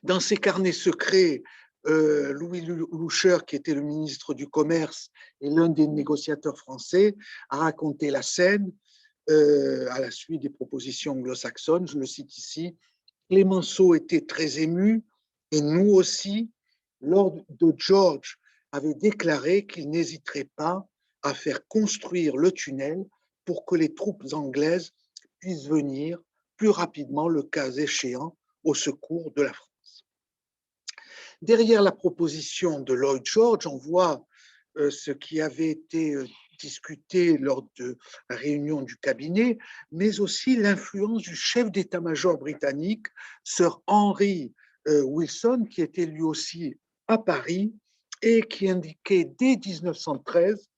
Dans ses carnets secrets, Louis Loucheur, qui était le ministre du Commerce et l'un des négociateurs français, a raconté la scène à la suite des propositions anglo-saxonnes. Je le cite ici. Clémenceau était très ému et nous aussi. Lord de George avait déclaré qu'il n'hésiterait pas à faire construire le tunnel pour que les troupes anglaises puissent venir plus rapidement, le cas échéant, au secours de la France. Derrière la proposition de Lloyd George, on voit ce qui avait été discuté lors de la réunion du cabinet, mais aussi l'influence du chef d'état-major britannique, Sir Henry Wilson, qui était lui aussi à Paris et qui indiquait dès 1913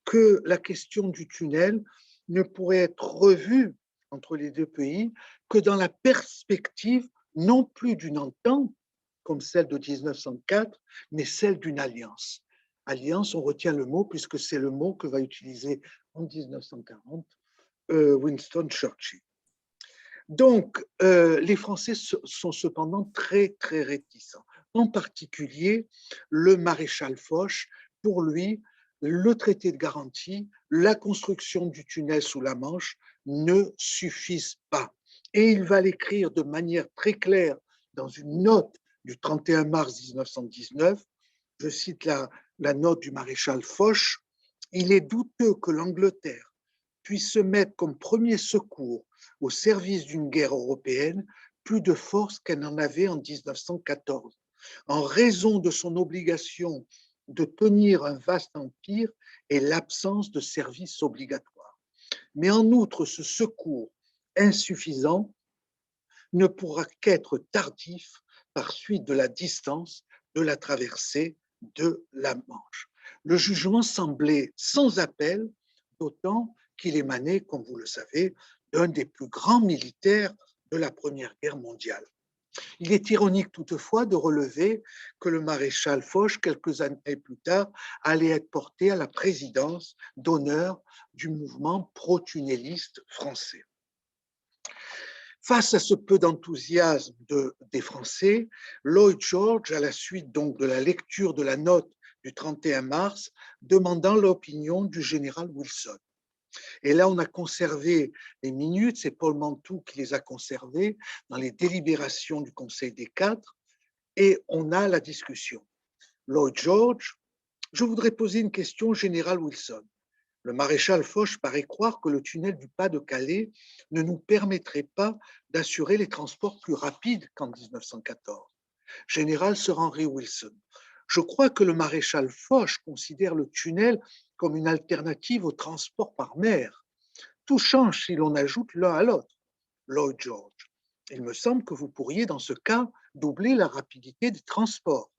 que la question du tunnel ne pourrait être revue entre les deux pays que dans la perspective non plus d'une entente comme celle de 1904, mais celle d'une alliance. Alliance, on retient le mot puisque c'est le mot que va utiliser en 1940 Winston Churchill. Donc, les Français sont cependant très, très réticents. En particulier, le maréchal Foch, pour lui, le traité de garantie, la construction du tunnel sous la Manche ne suffisent pas. Et il va l'écrire de manière très claire dans une note du 31 mars 1919. Je cite la note du maréchal Foch. Il est douteux que l'Angleterre puisse se mettre comme premier secours au service d'une guerre européenne plus de force qu'elle n'en avait en 1914, en raison de son obligation de tenir un vaste empire et l'absence de service obligatoire. Mais en outre, ce secours insuffisant ne pourra qu'être tardif par suite de la distance de la traversée de la Manche. Le jugement semblait sans appel, d'autant qu'il émanait, comme vous le savez, d'un des plus grands militaires de la Première Guerre mondiale. Il est ironique toutefois de relever que le maréchal Foch, quelques années plus tard, allait être porté à la présidence d'honneur du mouvement pro-tunnéliste français. Face à ce peu d'enthousiasme des Français, Lloyd George, à la suite donc de la lecture de la note du 31 mars, demandant l'opinion du général Wilson. Et là, on a conservé les minutes, c'est Paul Mantoux qui les a conservées dans les délibérations du Conseil des Quatre, et on a la discussion. Lloyd George, je voudrais poser une question au général Wilson. Le maréchal Foch paraît croire que le tunnel du Pas-de-Calais ne nous permettrait pas d'assurer les transports plus rapides qu'en 1914. Général Sir Henry Wilson, je crois que le maréchal Foch considère le tunnel comme une alternative au transport par mer. Tout change si l'on ajoute l'un à l'autre. Lloyd George, il me semble que vous pourriez dans ce cas doubler la rapidité des transports.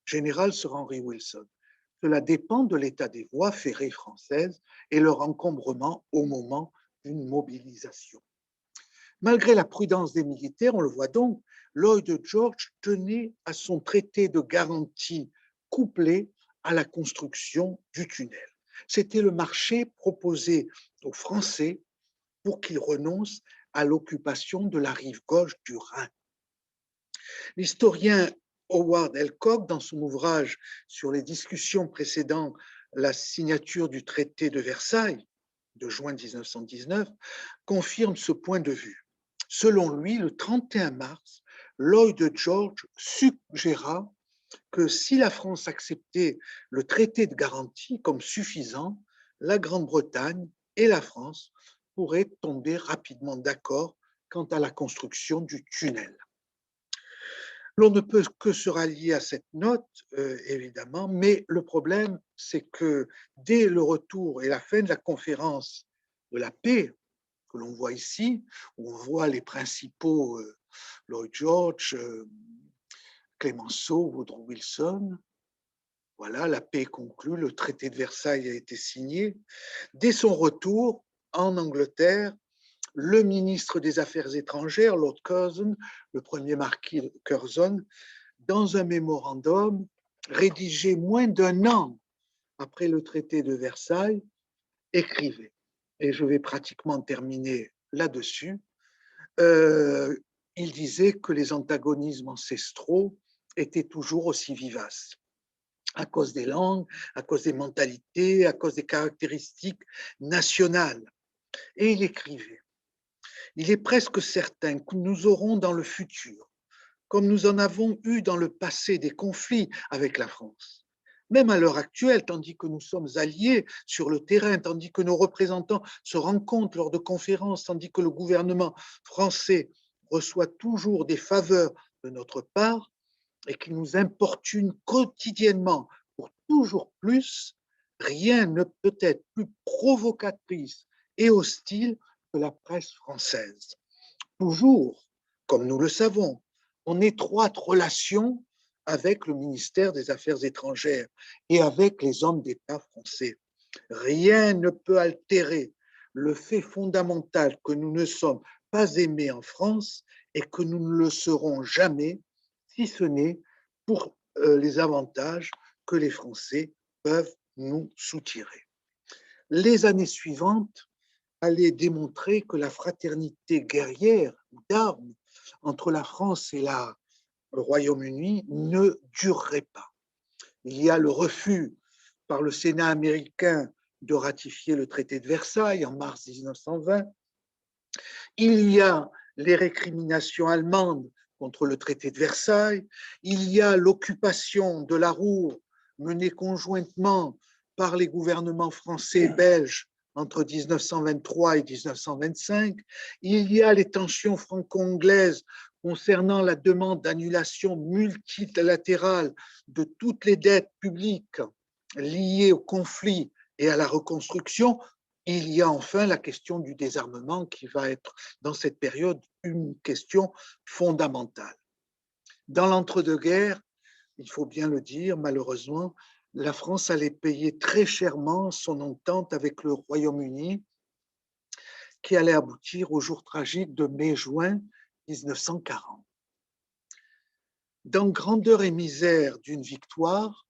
Général Sir Henry Wilson, cela dépend de l'état des voies ferrées françaises et leur encombrement au moment d'une mobilisation. Malgré la prudence des militaires, on le voit donc, Lloyd George tenait à son traité de garantie couplé à la construction du tunnel. C'était le marché proposé aux Français pour qu'ils renoncent à l'occupation de la rive gauche du Rhin. L'historien Howard Elcock, dans son ouvrage sur les discussions précédant la signature du traité de Versailles de juin 1919, confirme ce point de vue. Selon lui, le 31 mars, Lloyd George suggéra que si la France acceptait le traité de garantie comme suffisant, la Grande-Bretagne et la France pourraient tomber rapidement d'accord quant à la construction du tunnel. L'on ne peut que se rallier à cette note, évidemment, mais le problème, c'est que dès le retour et la fin de la conférence de la paix, que l'on voit ici, où on voit les principaux Lloyd George, Clémenceau, Woodrow Wilson, voilà, la paix est conclue, le traité de Versailles a été signé. Dès son retour en Angleterre, le ministre des Affaires étrangères, Lord Curzon, le premier marquis Curzon, dans un mémorandum rédigé moins d'un an après le traité de Versailles, écrivait, et je vais pratiquement terminer là-dessus. Il disait que les antagonismes ancestraux étaient toujours aussi vivaces, à cause des langues, à cause des mentalités, à cause des caractéristiques nationales. Et il écrivait: il est presque certain que nous aurons dans le futur, comme nous en avons eu dans le passé, des conflits avec la France. Même à l'heure actuelle, tandis que nous sommes alliés sur le terrain, tandis que nos représentants se rencontrent lors de conférences, tandis que le gouvernement français reçoit toujours des faveurs de notre part et qu'il nous importune quotidiennement pour toujours plus, rien ne peut être plus provocatrice et hostile que la presse française. Toujours, comme nous le savons, en étroite relation avec le ministère des Affaires étrangères et avec les hommes d'État français. Rien ne peut altérer le fait fondamental que nous ne sommes pas aimés en France et que nous ne le serons jamais, si ce n'est pour les avantages que les Français peuvent nous soutirer. Les années suivantes allaient démontrer que la fraternité guerrière d'armes entre la France et le Royaume-Uni ne durerait pas. Il y a le refus par le Sénat américain de ratifier le traité de Versailles en mars 1920. Il y a les récriminations allemandes contre le traité de Versailles. Il y a l'occupation de la Ruhr menée conjointement par les gouvernements français et belges entre 1923 et 1925. Il y a les tensions franco-anglaises concernant la demande d'annulation multilatérale de toutes les dettes publiques liées au conflit et à la reconstruction. Il y a enfin la question du désarmement qui va être, dans cette période, une question fondamentale. Dans l'entre-deux-guerres, il faut bien le dire, malheureusement, la France allait payer très chèrement son entente avec le Royaume-Uni, qui allait aboutir au jour tragique de mai-juin 1940. Dans Grandeur et misère d'une victoire,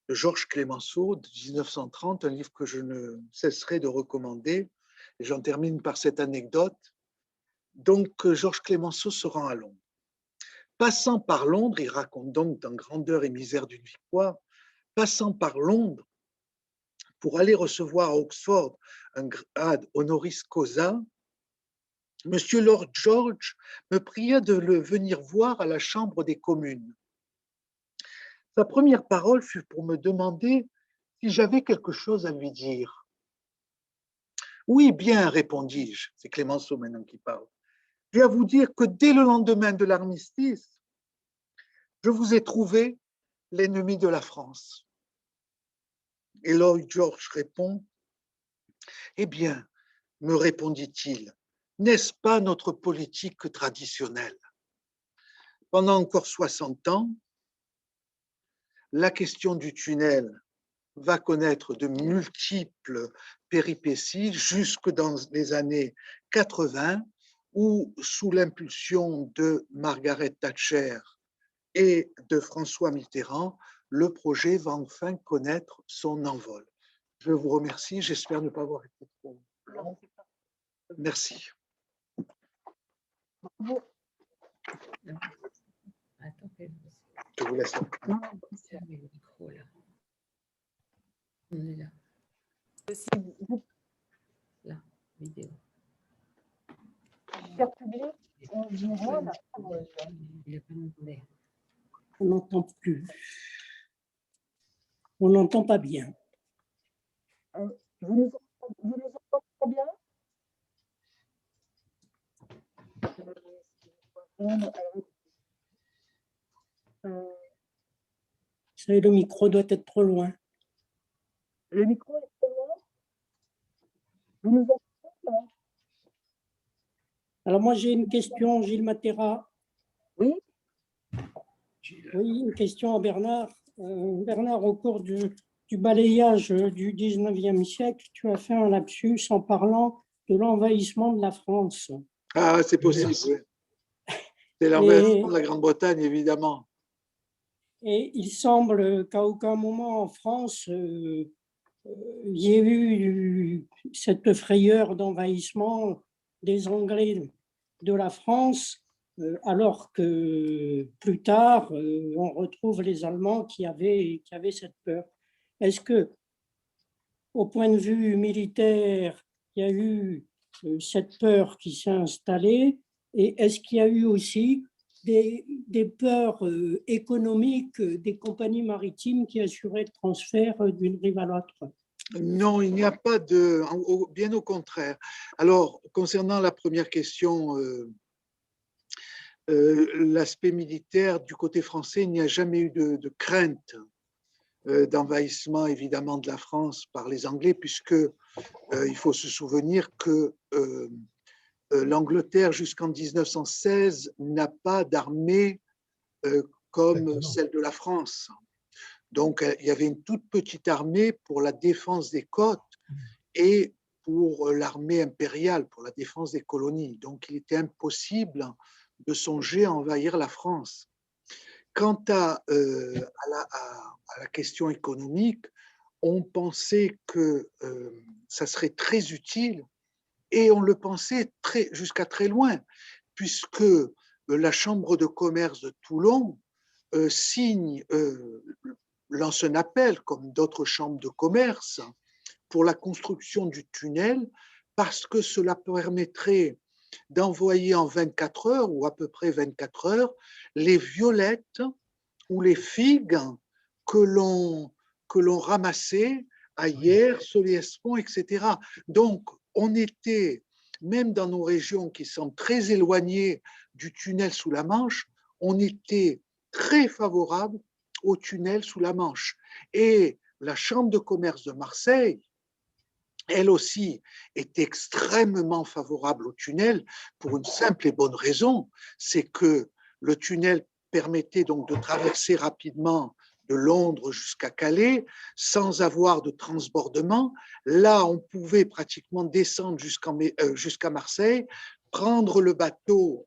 de Georges Clemenceau, de 1930, un livre que je ne cesserai de recommander, et j'en termine par cette anecdote. Donc, Georges Clemenceau se rend à Londres. Passant par Londres, il raconte donc dans Grandeur et misère d'une victoire, passant par Londres pour aller recevoir à Oxford un grade honoris causa, Monsieur Lord George me pria de le venir voir à la Chambre des communes. Sa première parole fut pour me demander si j'avais quelque chose à lui dire. Oui, bien, répondis-je, c'est Clemenceau maintenant qui parle. J'ai à vous dire que dès le lendemain de l'armistice, je vous ai trouvé l'ennemi de la France. Et Lloyd George répond, eh bien, me répondit-il, n'est-ce pas notre politique traditionnelle? Pendant encore 60 ans, la question du tunnel va connaître de multiples péripéties jusque dans les années 80, où, sous l'impulsion de Margaret Thatcher et de François Mitterrand, le projet va enfin connaître son envol. Je vous remercie, j'espère ne pas avoir été trop long. Merci. Je vous laisse. On est là. Là, vidéo. Cher public, on n'entend plus. On n'entend pas bien. Vous nous entendez pas bien? Le micro doit être trop loin. Le micro est trop loin? Vous nous entendez pas? Alors moi j'ai une question, Gilles Matera. Oui? Oui, une question à Bernard. Bernard, au cours du balayage du 19e siècle, tu as fait un lapsus en parlant de l'envahissement de la France. Ah, c'est possible, oui. C'est l'envahissement de la Grande-Bretagne, évidemment. Et il semble qu'à aucun moment en France, il y ait eu cette frayeur d'envahissement des Anglais de la France, alors que plus tard, on retrouve les Allemands qui avaient cette peur. Est-ce que, au point de vue militaire, il y a eu cette peur qui s'est installée, et est-ce qu'il y a eu aussi des peurs économiques des compagnies maritimes qui assuraient le transfert d'une rive à l'autre? Non, il n'y a pas de… Bien au contraire. Alors, concernant la première question, l'aspect militaire du côté français, il n'y a jamais eu de crainte d'envahissement, évidemment, de la France par les Anglais, puisque il faut se souvenir que l'Angleterre, jusqu'en 1916, n'a pas d'armée comme celle de la France. Donc, il y avait une toute petite armée pour la défense des côtes et pour l'armée impériale, pour la défense des colonies. Donc, il était impossible de songer à envahir la France. Quant à la question économique, on pensait que ça serait très utile, et on le pensait jusqu'à très loin, puisque la Chambre de commerce de Toulon lance un appel, comme d'autres chambres de commerce, pour la construction du tunnel, parce que cela permettrait d'envoyer en 24 heures, ou à peu près 24 heures, les violettes ou les figues que l'on ramassait à Hyères, Solliès-Pont, etc. Donc, on était, même dans nos régions qui sont très éloignées du tunnel sous la Manche, on était très favorable au tunnel sous la Manche. Et la Chambre de commerce de Marseille, elle aussi, est extrêmement favorable au tunnel pour une simple et bonne raison, c'est que le tunnel permettait donc de traverser rapidement de Londres jusqu'à Calais sans avoir de transbordement. Là, on pouvait pratiquement descendre jusqu'à Marseille, prendre le bateau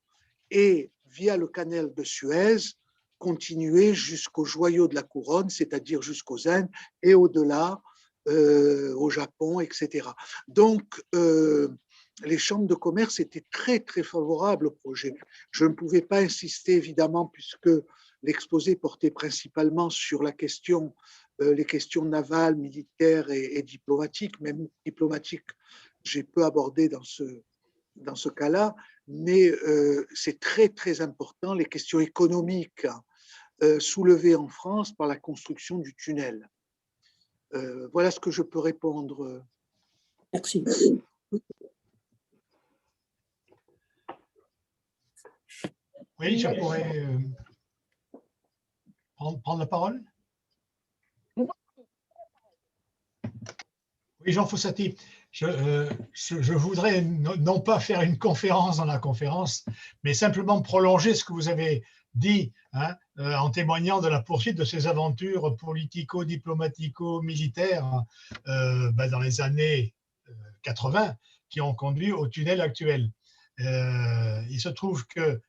et, via le canal de Suez, continuer jusqu'au joyau de la couronne, c'est-à-dire jusqu'aux Indes et au-delà, au Japon, etc. Donc, les chambres de commerce étaient très, très favorables au projet. Je ne pouvais pas insister, évidemment, puisque l'exposé portait principalement sur les questions navales, militaires et diplomatiques. Même diplomatiques, j'ai peu abordé dans ce cas-là, mais c'est très, très important, les questions économiques soulevées en France par la construction du tunnel. Voilà ce que je peux répondre. Merci. Oui, je pourrais prendre la parole. Oui, Jean Fossati, je voudrais non pas faire une conférence dans la conférence, mais simplement prolonger ce que vous avez dit, hein, en témoignant de la poursuite de ces aventures politico-diplomatico-militaires dans les années 80 qui ont conduit au tunnel actuel. Il se trouve que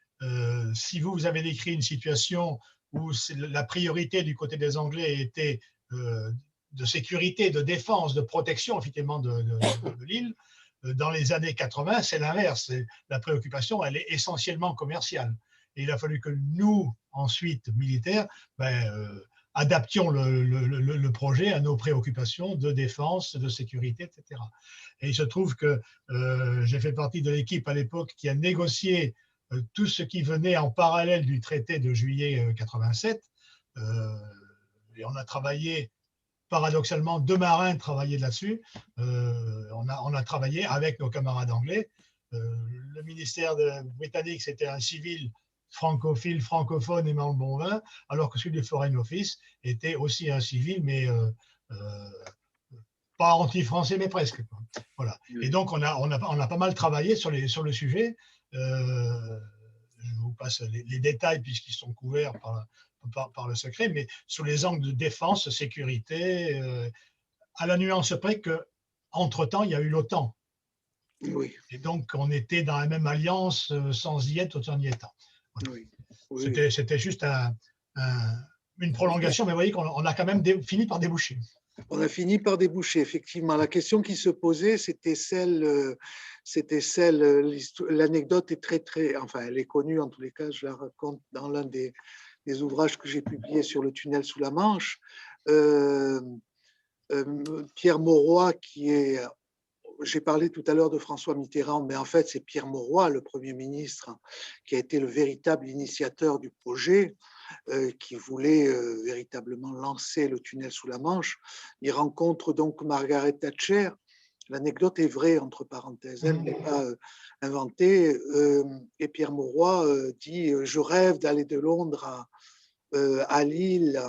si vous avez décrit une situation où la priorité du côté des Anglais était de sécurité, de défense, de protection effectivement de l'île, dans les années 80, c'est l'inverse. La préoccupation, elle est essentiellement commerciale. Et il a fallu que nous, ensuite, militaires, adaptions le projet à nos préoccupations de défense, de sécurité, etc. Et il se trouve que j'ai fait partie de l'équipe à l'époque qui a négocié tout ce qui venait en parallèle du traité de juillet 87. Et on a travaillé, paradoxalement, 2 marins travaillaient là-dessus. On a travaillé avec nos camarades anglais. Le ministère britannique, c'était un civil francophile, francophone aimant le bon vin, alors que celui du Foreign Office était aussi un civil, mais pas anti-français, mais presque. Voilà. Et donc, on a pas mal travaillé sur le sujet. Je vous passe les détails puisqu'ils sont couverts par le secret, mais sur les angles de défense, sécurité, à la nuance près qu'entre-temps, il y a eu l'OTAN. Oui. Et donc, on était dans la même alliance sans y être tout en y étant. Voilà. Oui. Oui. C'était juste une prolongation, mais vous voyez qu'on a quand même fini par déboucher. On a fini par déboucher, effectivement. La question qui se posait, c'était l'anecdote est enfin, elle est connue en tous les cas, je la raconte dans l'un des ouvrages que j'ai publiés sur le tunnel sous la Manche. Pierre Mauroy, j'ai parlé tout à l'heure de François Mitterrand, mais en fait, c'est Pierre Mauroy, le Premier ministre, qui a été le véritable initiateur du projet, qui voulait véritablement lancer le tunnel sous la Manche. Il rencontre donc Margaret Thatcher. L'anecdote est vraie, entre parenthèses, elle n'est pas inventée. Et Pierre Mauroy dit « Je rêve d'aller de Londres à Lille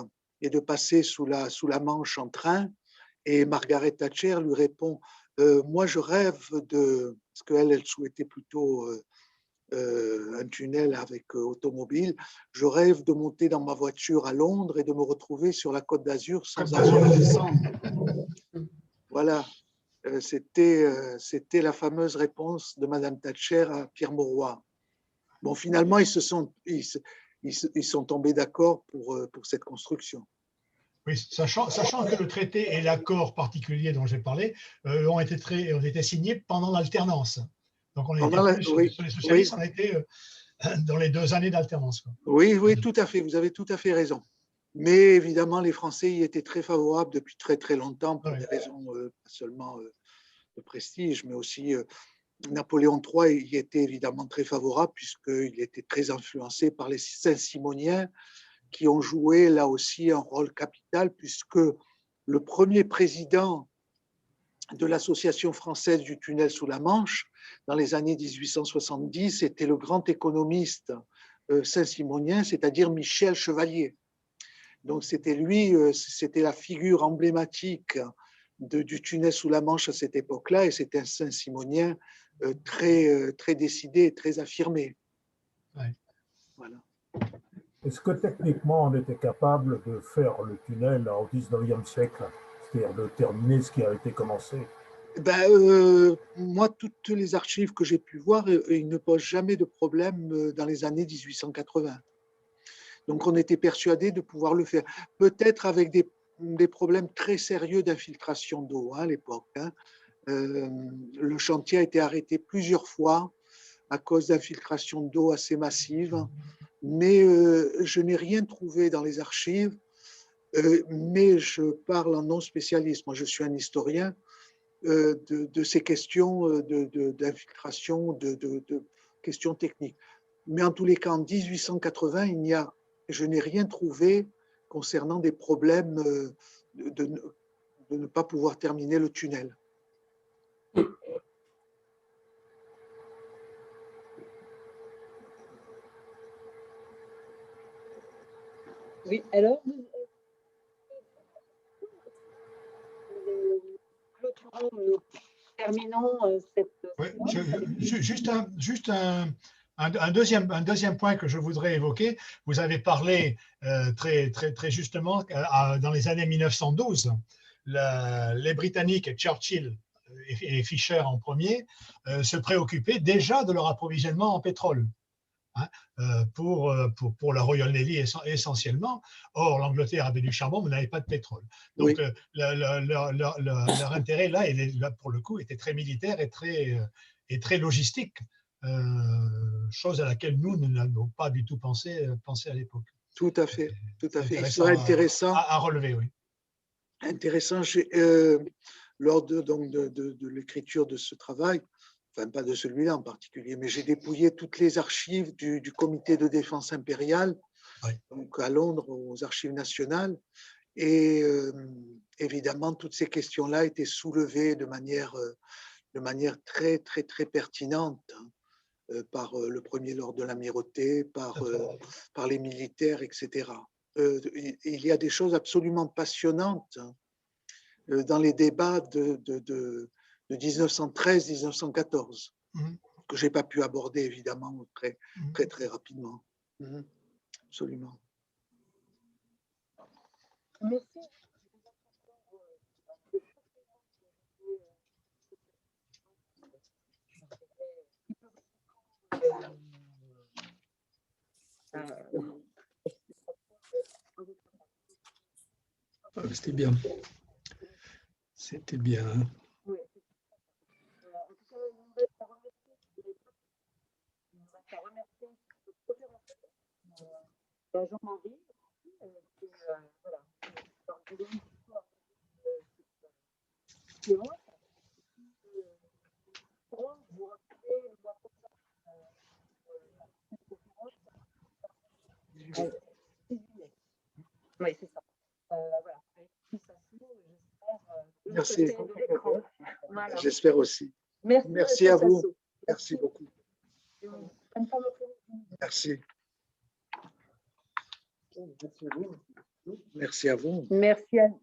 et de passer sous la Manche en train ». Et Margaret Thatcher lui répond moi, je rêve de… Parce qu'elle, elle souhaitait plutôt un tunnel avec automobile. Je rêve de monter dans ma voiture à Londres et de me retrouver sur la Côte d'Azur sans avoir à descendre. Voilà, c'était la fameuse réponse de Madame Thatcher à Pierre Mauroy. Bon, finalement, ils sont tombés d'accord pour cette construction. Oui, sachant que le traité et l'accord particulier dont j'ai parlé ont été signés pendant l'alternance. Donc, on était sur les socialistes, on a été dans les 2 années d'alternance. Oui, oui, tout à fait, vous avez tout à fait raison. Mais évidemment, les Français y étaient très favorables depuis très, très longtemps pour des raisons pas seulement de prestige, mais aussi Napoléon III y était évidemment très favorable puisqu'il était très influencé par les Saint-Simoniens qui ont joué là aussi un rôle capital puisque le premier président de l'Association française du tunnel sous la Manche dans les années 1870 était le grand économiste saint-simonien, c'est-à-dire Michel Chevalier. Donc c'était lui, c'était la figure emblématique du tunnel sous la Manche à cette époque-là et c'était un saint-simonien très décidé et très affirmé. Ouais. Voilà. Est-ce que techniquement on était capable de faire le tunnel au 19e siècle, c'est-à-dire de terminer ce qui a été commencé? Moi, toutes les archives que j'ai pu voir, ils ne posent jamais de problème dans les années 1880. Donc on était persuadé de pouvoir le faire. Peut-être avec des problèmes très sérieux d'infiltration d'eau à l'époque. Le chantier a été arrêté plusieurs fois à cause d'infiltration d'eau assez massive, mais je n'ai rien trouvé dans les archives, mais je parle en non spécialiste. Moi, je suis un historien de ces questions d'infiltration, de questions techniques. Mais en tous les cas, en 1880, je n'ai rien trouvé concernant des problèmes de ne pas pouvoir terminer le tunnel. Oui, alors, nous terminons cette… Oui, juste un deuxième point que je voudrais évoquer. Vous avez parlé très justement dans les années 1912, les Britanniques, Churchill et Fisher en premier, se préoccupaient déjà de leur approvisionnement en pétrole. Pour la Royal Navy essentiellement. Or, l'Angleterre avait du charbon, mais n'avait pas de pétrole. Donc, oui. Leur intérêt, là, pour le coup, était très militaire et très logistique, chose à laquelle nous n'avons pas du tout pensé à l'époque. Tout à fait, tout à fait. Il serait intéressant à relever, oui. Intéressant, lors de l'écriture de ce travail, enfin pas de celui-là en particulier, mais j'ai dépouillé toutes les archives du comité de défense impériale, oui. Donc à Londres, aux archives nationales, et évidemment toutes ces questions-là étaient soulevées de manière très pertinente par le premier lord de l'Amirauté, par les militaires, etc. Il y a des choses absolument passionnantes dans les débats de 1913-1914, que je n'ai pas pu aborder évidemment très rapidement. Absolument. Merci. C'était bien. C'était bien. Oui. En tout cas, on va te remercier. On va te remercier. Jean-Marie. Voilà. Vous retrouvez le mois prochain. Oui, c'est ça. Voilà. Merci. Voilà. J'espère aussi. Merci, Merci à vous. Sassou. Merci beaucoup. Bonne fin d'après-midi. Merci. Merci à vous. Merci à vous.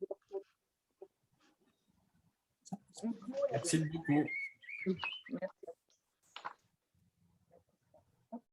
Merci beaucoup. Merci.